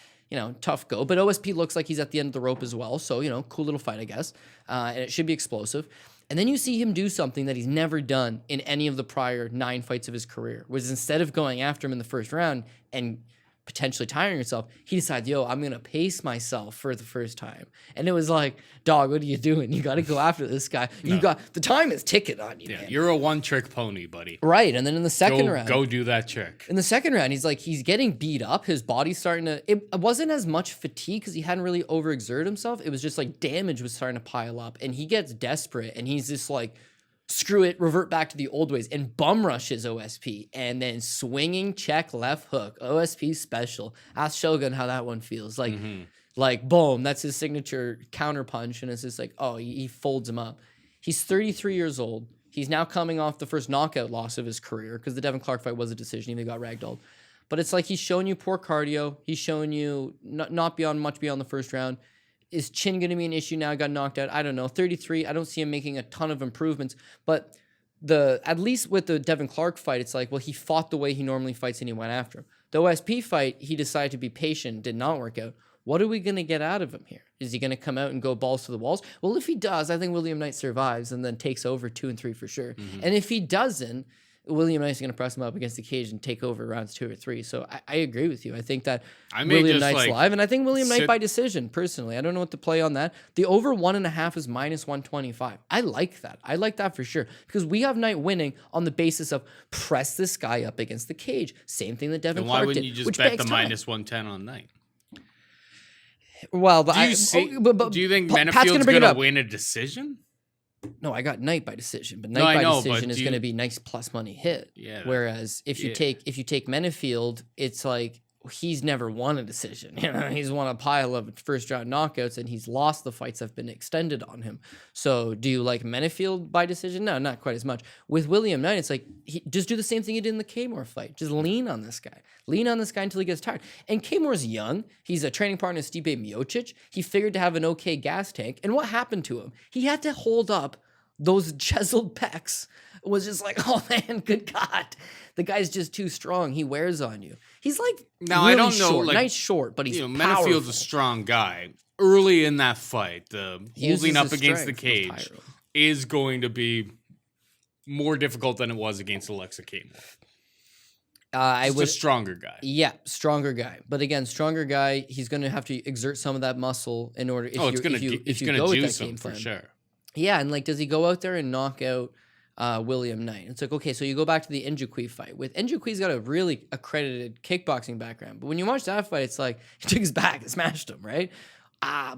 Speaker 2: tough go. But OSP looks like he's at the end of the rope as well. So, cool little fight, I guess. And it should be explosive. And then you see him do something that he's never done in any of the prior 9 fights of his career, was instead of going after him in the first round and potentially tiring yourself, he decides, yo, I'm going to pace myself for the first time. And it was like, dog, what are you doing? You got to go after this guy. The time is ticking on you, man.
Speaker 1: You're a one-trick pony, buddy.
Speaker 2: Right. And then in the second round.
Speaker 1: Go do that trick.
Speaker 2: In the second round, he's getting beat up. His body's starting to, it wasn't as much fatigue because he hadn't really overexerted himself. It was just like damage was starting to pile up. And he gets desperate and he's just like, screw it, revert back to the old ways, and bum rushes OSP, and then swinging check left hook, OSP special. Ask Shogun how that one feels. Like boom, that's his signature counter punch, and it's just like, oh, he folds him up. He's 33 years old. He's now coming off the first knockout loss of his career because the Devin Clark fight was a decision, even though he got ragdolled. But it's like he's showing you poor cardio. He's showing you not much beyond the first round. Is chin going to be an issue now? Got knocked out. I don't know. 33. I don't see him making a ton of improvements. But at least with the Devin Clark fight, it's like, well, he fought the way he normally fights and he went after him. The OSP fight, he decided to be patient, did not work out. What are we going to get out of him here? Is he going to come out and go balls to the walls? Well, if he does, I think William Knight survives and then takes over 2 and 3 for sure. And if he doesn't, William Knight's going to press him up against the cage and take over rounds 2 or 3. So I agree with you. I think that William Knight's live, and I think William Knight by decision, personally. I don't know what to play on that. The over 1.5 is minus 125. I like that. I like that for sure. Because we have Knight winning on the basis of press this guy up against the cage. Same thing that Devin Clark did.
Speaker 1: Why wouldn't you just bet the minus 110 on Knight?
Speaker 2: Well, but
Speaker 1: do you think Menifield's going to win a decision?
Speaker 2: No, I got Knight by decision, but Knight by decision is going to be nice plus money hit. Yeah. Whereas if you take Menifield, it's like he's never won a decision. He's won a pile of first round knockouts, and he's lost the fights that have been extended on him. So do you like Menifield by decision? No, not quite as much. With William Knight, it's like just do the same thing he did in the Kmore fight. Just lean on this guy. Lean on this guy until he gets tired. And Kmore's young. He's a training partner of Stipe Miocic. He figured to have an okay gas tank. And what happened to him? He had to hold up those chiseled pecs. It was just like, oh man, good God. The guy's just too strong. He wears on you. He's like really I don't know, short. Nice short, but he's powerful.
Speaker 1: Menifield's a strong guy. Early in that fight, the holding up against the cage is going to be more difficult than it was against Alexa Kmore. A stronger guy.
Speaker 2: Yeah, stronger guy. But again, stronger guy, he's going to have to exert some of that muscle in order if you go with that game plan.
Speaker 1: For sure.
Speaker 2: Yeah, and like, does he go out there and knock out William Knight? It's like, okay, so you go back to the Njoku fight. With Njoku's got a really accredited kickboxing background, but when you watch that fight, it's like he took his back and smashed him, right?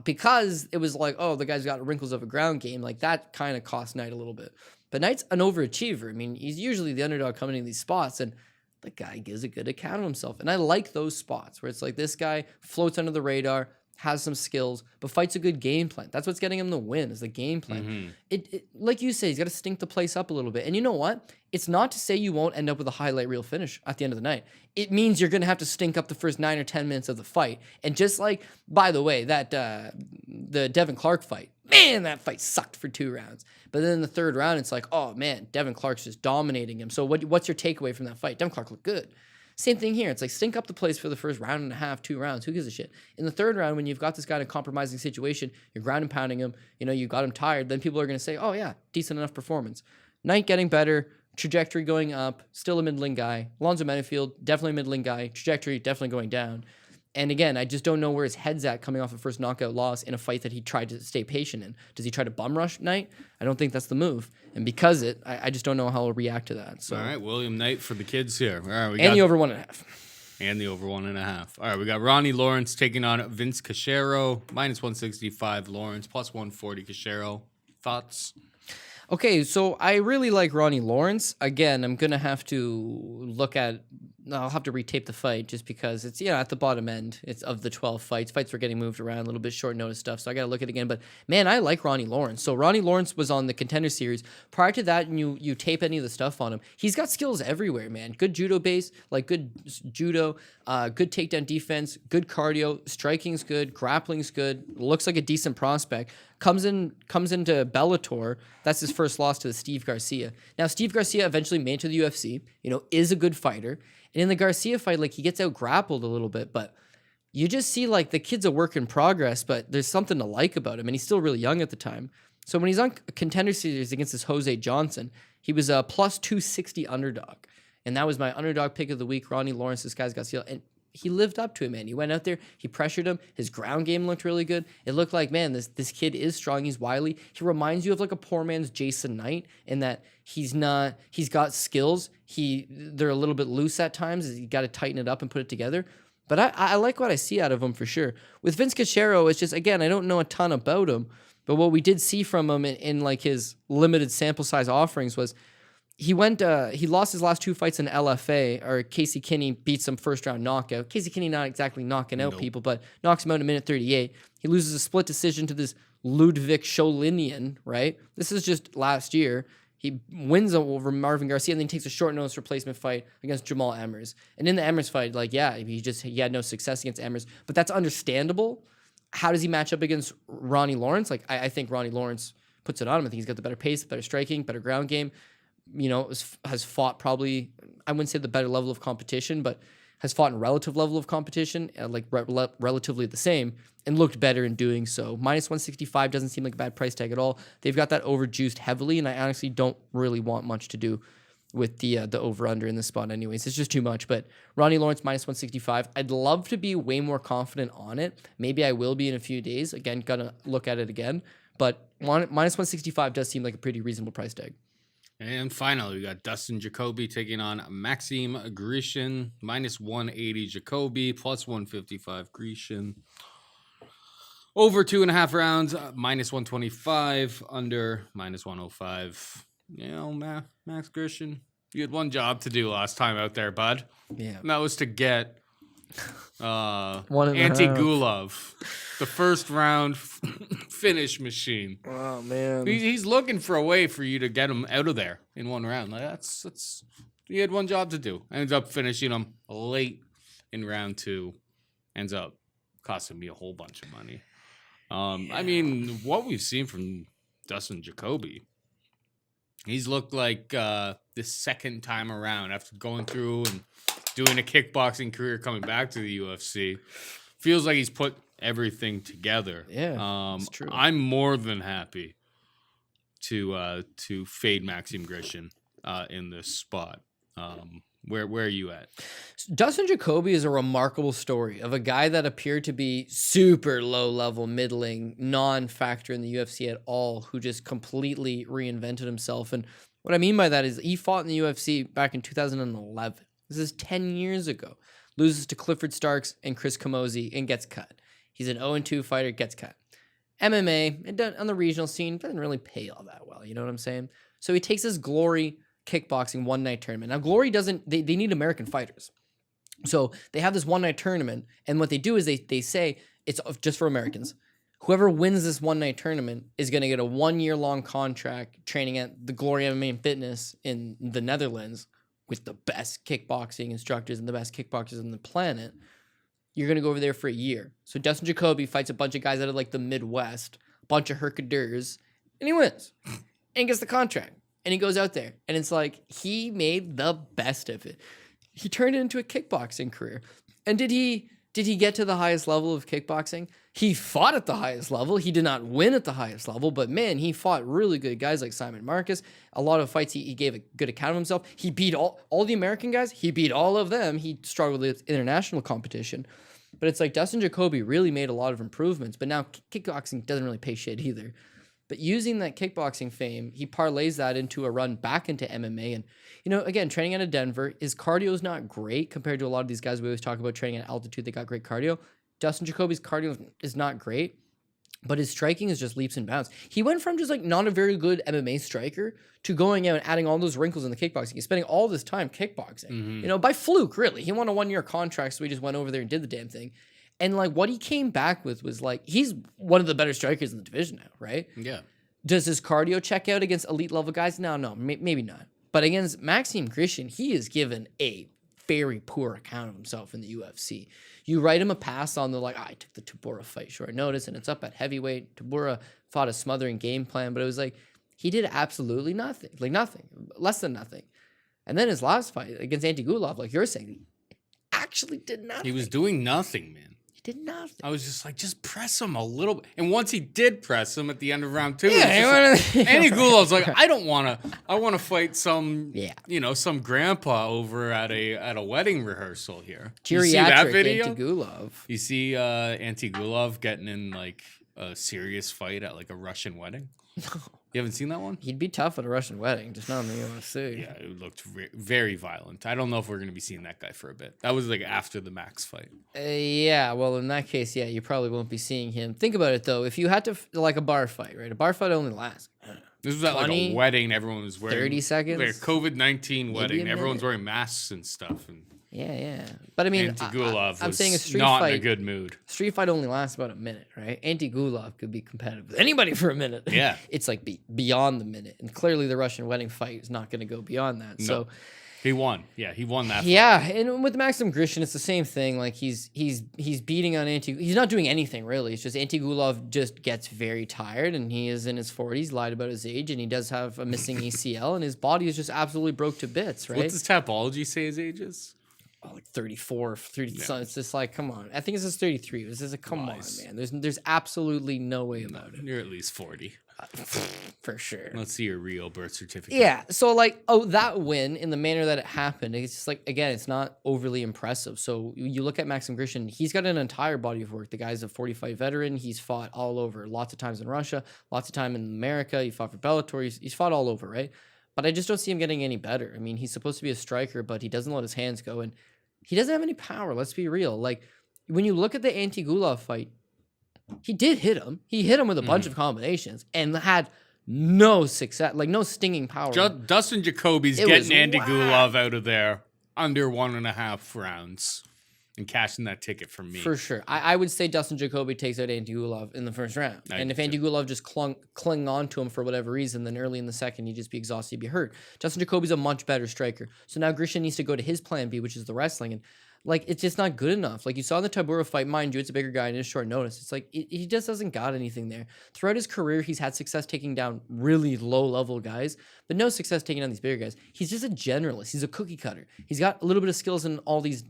Speaker 2: Because it was like, oh, the guy's got wrinkles of a ground game. Like that kind of cost Knight a little bit. But Knight's an overachiever. I mean, he's usually the underdog coming in these spots, and the guy gives a good account of himself. And I like those spots where it's like this guy floats under the radar, has some skills, but fights a good game plan. That's what's getting him the win, is the game plan. It like you say, he's got to stink the place up a little bit. And you know what? It's not to say you won't end up with a highlight reel finish at the end of the night. It means you're going to have to stink up the first 9 or 10 minutes of the fight. And just like, by the way, that the Devin Clark fight, man, that fight sucked for 2 rounds. But then in the third round, it's like, oh man, Devin Clark's just dominating him. So what's your takeaway from that fight? Devin Clark looked good. Same thing here. It's like stink up the place for the first round and a half, 2 rounds. Who gives a shit? In the third round, when you've got this guy in a compromising situation, you're ground and pounding him, you got him tired, then people are going to say, oh yeah, decent enough performance. Knight getting better, trajectory going up, still a middling guy. Alonzo Menifield, definitely a middling guy. Trajectory definitely going down. And again, I just don't know where his head's at coming off a first knockout loss in a fight that he tried to stay patient in. Does he try to bum rush Knight? I don't think that's the move. And because I just don't know how he'll react to that. So.
Speaker 1: All right, William Knight for the kids here. All right,
Speaker 2: the over 1.5.
Speaker 1: And the over 1.5. All right, we got Ronnie Lawrence taking on Vince Cachero. Minus 165 Lawrence, plus 140 Cachero. Thoughts?
Speaker 2: Okay, so I really like Ronnie Lawrence. Again, I'm going to have to look at... I'll have to retape the fight just because it's, at the bottom end. It's of the 12 fights. Fights were getting moved around, a little bit short notice stuff, so I got to look at it again. But, man, I like Ronnie Lawrence. So Ronnie Lawrence was on the Contender Series. Prior to that, and you tape any of the stuff on him, he's got skills everywhere, man. Good judo base, like good judo, good takedown defense, good cardio, striking's good, grappling's good, looks like a decent prospect. Comes into Bellator. That's his first loss to Steve Garcia. Now, Steve Garcia eventually made it to the UFC, is a good fighter. And in the Garcia fight, like, he gets out grappled a little bit, but you just see, like, the kid's a work in progress, but there's something to like about him, and he's still really young at the time. So when he's on Contender Series against this Jose Johnson, he was a plus 260 underdog. And that was my underdog pick of the week, Ronnie Lawrence. This guy's got skill. And he lived up to it, man. He went out there, he pressured him. His ground game looked really good. It looked like, man, this kid is strong. He's wily. He reminds you of like a poor man's Jason Knight in that he's got skills. They're a little bit loose at times. You got to tighten it up and put it together. But I like what I see out of him for sure. With Vince Cachero, it's just, again, I don't know a ton about him, but what we did see from him in like his limited sample size offerings was he lost his last 2 fights in LFA, or Casey Kinney beats him first round knockout. Casey Kinney not exactly knocking out people, but knocks him out in minute 38. He loses a split decision to this Ludwig Scholinian, right? This is just last year. He wins over Marvin Garcia and then takes a short notice replacement fight against Jamal Emmers. And in the Emmers fight, like, yeah, he had no success against Emmers, but that's understandable. How does he match up against Ronnie Lawrence? Like, I think Ronnie Lawrence puts it on him. I think he's got the better pace, better striking, better ground game. Has fought probably, I wouldn't say the better level of competition, but has fought in relative level of competition, relatively the same, and looked better in doing so. Minus 165 doesn't seem like a bad price tag at all. They've got that overjuiced heavily, and I honestly don't really want much to do with the over-under in this spot anyways. It's just too much, but Ronnie Lawrence minus 165. I'd love to be way more confident on it. Maybe I will be in a few days. Again, gonna look at it again, but minus 165 does seem like a pretty reasonable price tag.
Speaker 1: And finally, we got Dustin Jacoby taking on Maxim Grishin. Minus 180 Jacoby, plus 155 Grishin. Over 2.5 rounds, minus 125. Under, minus 105. Max Grishin, you had one job to do last time out there, bud.
Speaker 2: Yeah.
Speaker 1: And that was to get Anti-Gulov, the first round finish machine.
Speaker 2: Oh man,
Speaker 1: he's looking for a way for you to get him out of there in one round. Like that's he had one job to do. Ends up finishing him late in round 2. Ends up costing me a whole bunch of money. I mean, what we've seen from Dustin Jacoby, he's looked like the second time around after going through and doing a kickboxing career, coming back to the UFC. Feels like he's put everything together.
Speaker 2: Yeah, it's true.
Speaker 1: I'm more than happy to fade Maxim Grishin in this spot. Where are you at?
Speaker 2: Dustin Jacoby is a remarkable story of a guy that appeared to be super low-level, middling, non-factor in the UFC at all, who just completely reinvented himself. And what I mean by that is he fought in the UFC back in 2011. This is 10 years ago. Loses to Clifford Starks and Chris Camozzi and gets cut. He's an 0-2 fighter, gets cut. MMA, on the regional scene, doesn't really pay all that well, you know what I'm saying? So he takes his Glory kickboxing one-night tournament. Now, Glory they need American fighters. So they have this one-night tournament, and what they do is they say it's just for Americans. Whoever wins this one-night tournament is going to get a 1-year-long contract training at the Glory MMA and Fitness in the Netherlands with the best kickboxing instructors and the best kickboxers on the planet. You're going to go over there for a year. So Dustin Jacoby fights a bunch of guys out of like the Midwest, a bunch of herkaders, and he wins and gets the contract. And he goes out there, and it's like he made the best of it. He turned it into a kickboxing career. And did he get to the highest level of kickboxing? He fought at the highest level. He did not win at the highest level, but man, he fought really good guys like Simon Marcus. A lot of fights he gave a good account of himself. He beat all the American guys. He beat all of them. He struggled with international competition. But it's like Dustin Jacoby really made a lot of improvements, but now kickboxing doesn't really pay shit either. But using that kickboxing fame, he parlays that into a run back into MMA. And, again, training out of Denver, his cardio is not great compared to a lot of these guys we always talk about training at altitude. They got great cardio. Dustin Jacoby's cardio is not great, but his striking is just leaps and bounds. He went from just like not a very good MMA striker to going out and adding all those wrinkles in the kickboxing. He's spending all this time kickboxing, by fluke, really. He won a 1-year contract, so he just went over there and did the damn thing. And like what he came back with was like, he's one of the better strikers in the division now, right?
Speaker 1: Yeah.
Speaker 2: Does his cardio check out against elite level guys? No, maybe not. But against Maxim Grishin, he is given a very poor account of himself in the UFC. You write him a pass on the I took the Tybura fight short notice and it's up at heavyweight. Tybura fought a smothering game plan, but it was like, he did absolutely nothing. Like nothing. Less than nothing. And then his last fight against Anti-Gulov, like you're saying, he actually did nothing.
Speaker 1: He was doing nothing, man.
Speaker 2: He did nothing.
Speaker 1: I was just like, just press him a little bit. And once he did press him at the end of round 2, Andy Gulov's like, I want to fight some, some grandpa over at a wedding rehearsl here.
Speaker 2: Geriatric
Speaker 1: you see that video?
Speaker 2: Antigulov.
Speaker 1: You see Antigulov getting in like a serious fight at like a Russian wedding? No. You haven't seen that one?
Speaker 2: He'd be tough at a Russian wedding, just not in the UFC.
Speaker 1: Yeah, it looked very violent. I don't know if we're going to be seeing that guy for a bit. That was like after the Max fight.
Speaker 2: Yeah, well, in that case, yeah, you probably won't be seeing him. Think about it, though. If you had to, like a bar fight, right? A bar fight only lasts.
Speaker 1: This was at like a wedding. Everyone was wearing
Speaker 2: 30 seconds.
Speaker 1: Like a COVID-19 wedding. Everyone's wearing masks and stuff. And
Speaker 2: yeah. But I mean,
Speaker 1: Antigulov
Speaker 2: I'm saying a street
Speaker 1: not
Speaker 2: fight,
Speaker 1: in a good mood.
Speaker 2: Street fight only lasts about a minute, right? Antigulov could be competitive with anybody for a minute.
Speaker 1: Yeah.
Speaker 2: It's like beyond the minute. And clearly the Russian wedding fight is not going to go beyond that. No. So
Speaker 1: he won. Yeah, he won that fight.
Speaker 2: Yeah, and with Maxim Grishin, it's the same thing. Like he's beating on he's not doing anything really. It's just Antigulov just gets very tired, and he is in his 40s, lied about his age, and he does have a missing ACL, and his body is just absolutely broke to bits, right?
Speaker 1: What's his Tapology say his age is?
Speaker 2: Oh, like 34, 30. Yeah. So it's just like, come on. I think it's just 33. It's just like, come on, man. There's absolutely no way about it.
Speaker 1: You're at least 40.
Speaker 2: For sure.
Speaker 1: Let's see your real birth certificate.
Speaker 2: Yeah. So like, that win in the manner that it happened, it's just like, again, it's not overly impressive. So you look at Maxim Grishin, he's got an entire body of work. The guy's a 45 veteran. He's fought all over, lots of times in Russia, lots of time in America. He fought for Bellator. He's fought all over, right? But I just don't see him getting any better. I mean, he's supposed to be a striker, but he doesn't let his hands go, and he doesn't have any power. Let's be real. Like, when you look at the Antigulov fight, he did hit him. He hit him with a bunch of combinations and had no success, like no stinging power.
Speaker 1: Dustin Jacoby's getting Antigulov out of there under 1.5 rounds and cashing that ticket from me.
Speaker 2: For sure. I would say Dustin Jacoby takes out Antigulov in the first round. And if Antigulov just clung on to him for whatever reason, then early in the second, he'd just be exhausted, he'd be hurt. Dustin Jacoby's a much better striker. So now Grishin needs to go to his plan B, which is the wrestling. And like, it's just not good enough. Like you saw in the Tabura fight, mind you, it's a bigger guy and it's short notice. It's like, he just doesn't got anything there. Throughout his career, he's had success taking down really low-level guys, but no success taking down these bigger guys. He's just a generalist. He's a cookie cutter. He's got a little bit of skills in all these,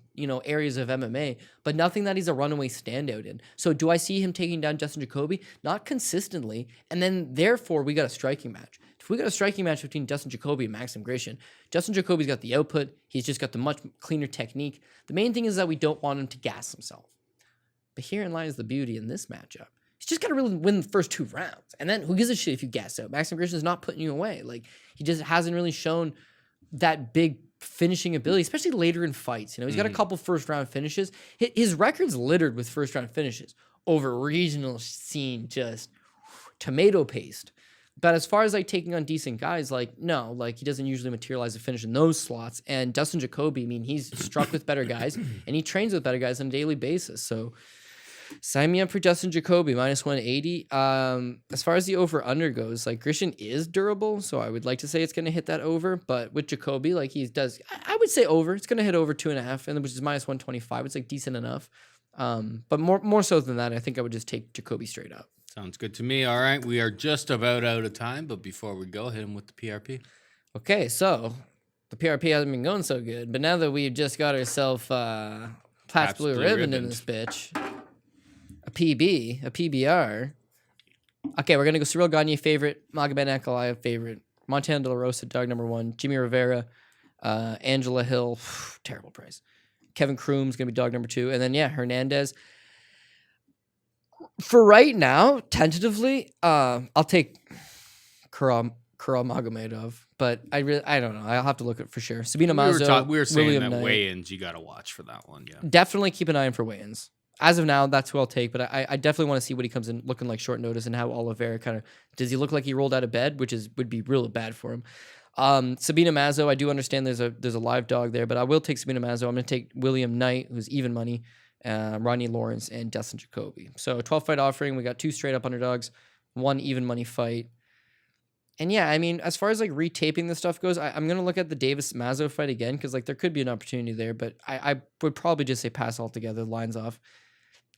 Speaker 2: areas of MMA, but nothing that he's a runaway standout in. So do I see him taking down Dustin Jacoby? Not consistently. And then, therefore, we got a striking match. If we got a striking match between Dustin Jacoby and Maxim Grishin, Dustin Jacoby's got the output. He's just got the much cleaner technique. The main thing is that we don't want him to gas himself. But herein lies the beauty in this matchup. He's just got to really win the first 2 rounds. And then who gives a shit if you gas out? Maxim Grishin's not putting you away. Like, he just hasn't really shown that big finishing ability, especially later in fights. He's got a couple first-round finishes. His record's littered with first-round finishes over regional scene, just tomato paste. But as far as like taking on decent guys, like no, like he doesn't usually materialize a finish in those slots. And Dustin Jacoby, I mean, he's struck with better guys and he trains with better guys on a daily basis. So sign me up for Dustin Jacoby, minus 180. As far as the over-under goes, like Grishin is durable, so I would like to say it's going to hit that over. But with Jacoby, like he does, I would say over. It's going to hit over 2.5, and which is minus 125. It's like decent enough. But more so than that, I think I would just take Jacoby straight up.
Speaker 1: Sounds good to me. All right, we are just about out of time, but before we go, hit him with the PRP.
Speaker 2: Okay, so the PRP hasn't been going so good, but now that we've just got ourselves Pabst Blue Ribbon in this bitch, a PB, a PBR. Okay, we're gonna go Cyril Gane favorite, Magomed Ankalaev favorite, Montana De La Rosa dog number 1, Jimmy Rivera, Angela Hill, terrible price. Kevin Kroom's gonna be dog number 2, and then Hernandez. For right now, tentatively, I'll take Kuramagomedov, but I don't know. I'll have to look at it for sure. Sabina Mazo,
Speaker 1: we were saying
Speaker 2: William
Speaker 1: that
Speaker 2: Knight.
Speaker 1: weigh-ins, you got to watch for that one, yeah.
Speaker 2: Definitely keep an eye on for weigh-ins. As of now, that's who I'll take, but I definitely want to see what he comes in looking like short notice and how Oliveira kind of, does he look like he rolled out of bed, which would be really bad for him. Sabina Mazo, I do understand there's a live dog there, but I will take Sabina Mazo. I'm going to take William Knight, who's even money, Ronnie Lawrence, and Dustin Jacoby. So a 12-fight offering. We got 2 straight-up underdogs, 1 even money fight. And yeah, I mean, as far as like retaping this stuff goes, I'm going to look at the Davis-Mazo fight again because like there could be an opportunity there, but I would probably just say pass altogether, lines off.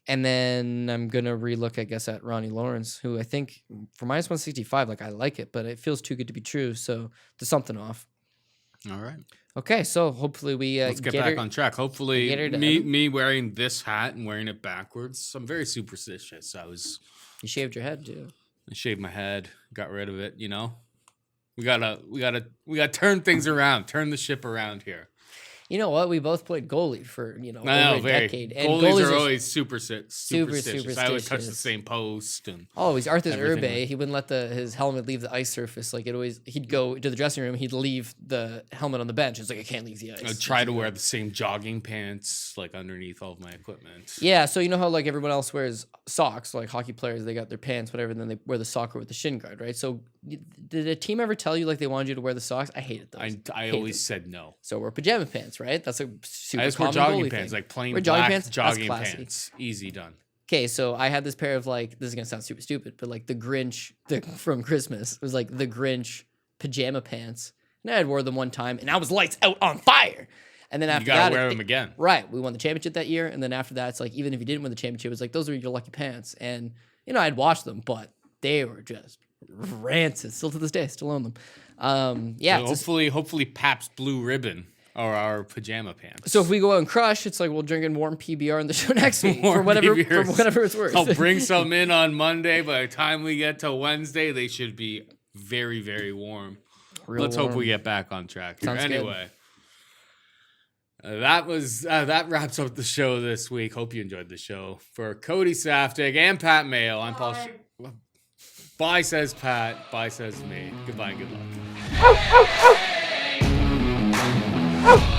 Speaker 2: And then I'm going to relook, I guess, at Ronnie Lawrence, who I think for minus 165, like I like it, but it feels too good to be true. So there's something off.
Speaker 1: All right.
Speaker 2: Okay, so hopefully we
Speaker 1: Let's get back on track. Hopefully,
Speaker 2: get her to
Speaker 1: me wearing this hat and wearing it backwards. I'm very superstitious.
Speaker 2: You shaved your head too.
Speaker 1: I shaved my head, got rid of it. You know, we gotta turn things around, turn the ship around here.
Speaker 2: You know what? We both played goalie for over a decade. And
Speaker 1: goalies are always superstitious.
Speaker 2: superstitious.
Speaker 1: I would touch the same post and
Speaker 2: always Arthur's
Speaker 1: everything.
Speaker 2: Urbe. He wouldn't let his helmet leave the ice surface. Like he'd go to the dressing room. He'd leave the helmet on the bench. It's like I can't leave the ice.
Speaker 1: I'd try to wear the same jogging pants like underneath all of my equipment.
Speaker 2: Yeah, so you know how like everyone else wears socks, like hockey players, they got their pants, whatever, and then they wear the sock with the shin guard, right? So did a team ever tell you like they wanted you to wear the socks? I hated those.
Speaker 1: I always said no.
Speaker 2: So wear pajama pants, right? That's a super
Speaker 1: I just wear
Speaker 2: common
Speaker 1: jogging
Speaker 2: goalie
Speaker 1: pants,
Speaker 2: thing.
Speaker 1: like plain
Speaker 2: Wear
Speaker 1: black
Speaker 2: That's
Speaker 1: jogging
Speaker 2: classy.
Speaker 1: pants. Easy done.
Speaker 2: Okay, so I had this pair of like, this is gonna sound super stupid, but like the Grinch from Christmas. It was like the Grinch pajama pants. And I had wore them one time and I was lights out on fire. And then after
Speaker 1: You gotta
Speaker 2: that,
Speaker 1: wear them again.
Speaker 2: Right. We won the championship that year. And then after that, it's like, even if you didn't win the championship, it's like, those are your lucky pants. And, you know, I'd watch them, but they were just rancid. Still to this day, still own them. Yeah.
Speaker 1: So hopefully Pabst Blue Ribbon are our pajama pants.
Speaker 2: So if we go out and crush, it's like we'll drink in warm PBR in the show next week
Speaker 1: Warm
Speaker 2: for whatever
Speaker 1: PBRs.
Speaker 2: it's worth.
Speaker 1: I'll bring some in on Monday. By the time we get to Wednesday, they should be very, very warm. Let's hope we get back on track here.
Speaker 2: Sounds
Speaker 1: anyway, that wraps up the show this week. Hope you enjoyed the show. For Cody Saftic and Pat Mayo, I'm Paul. Bye says Pat. Bye says me. Goodbye and good luck.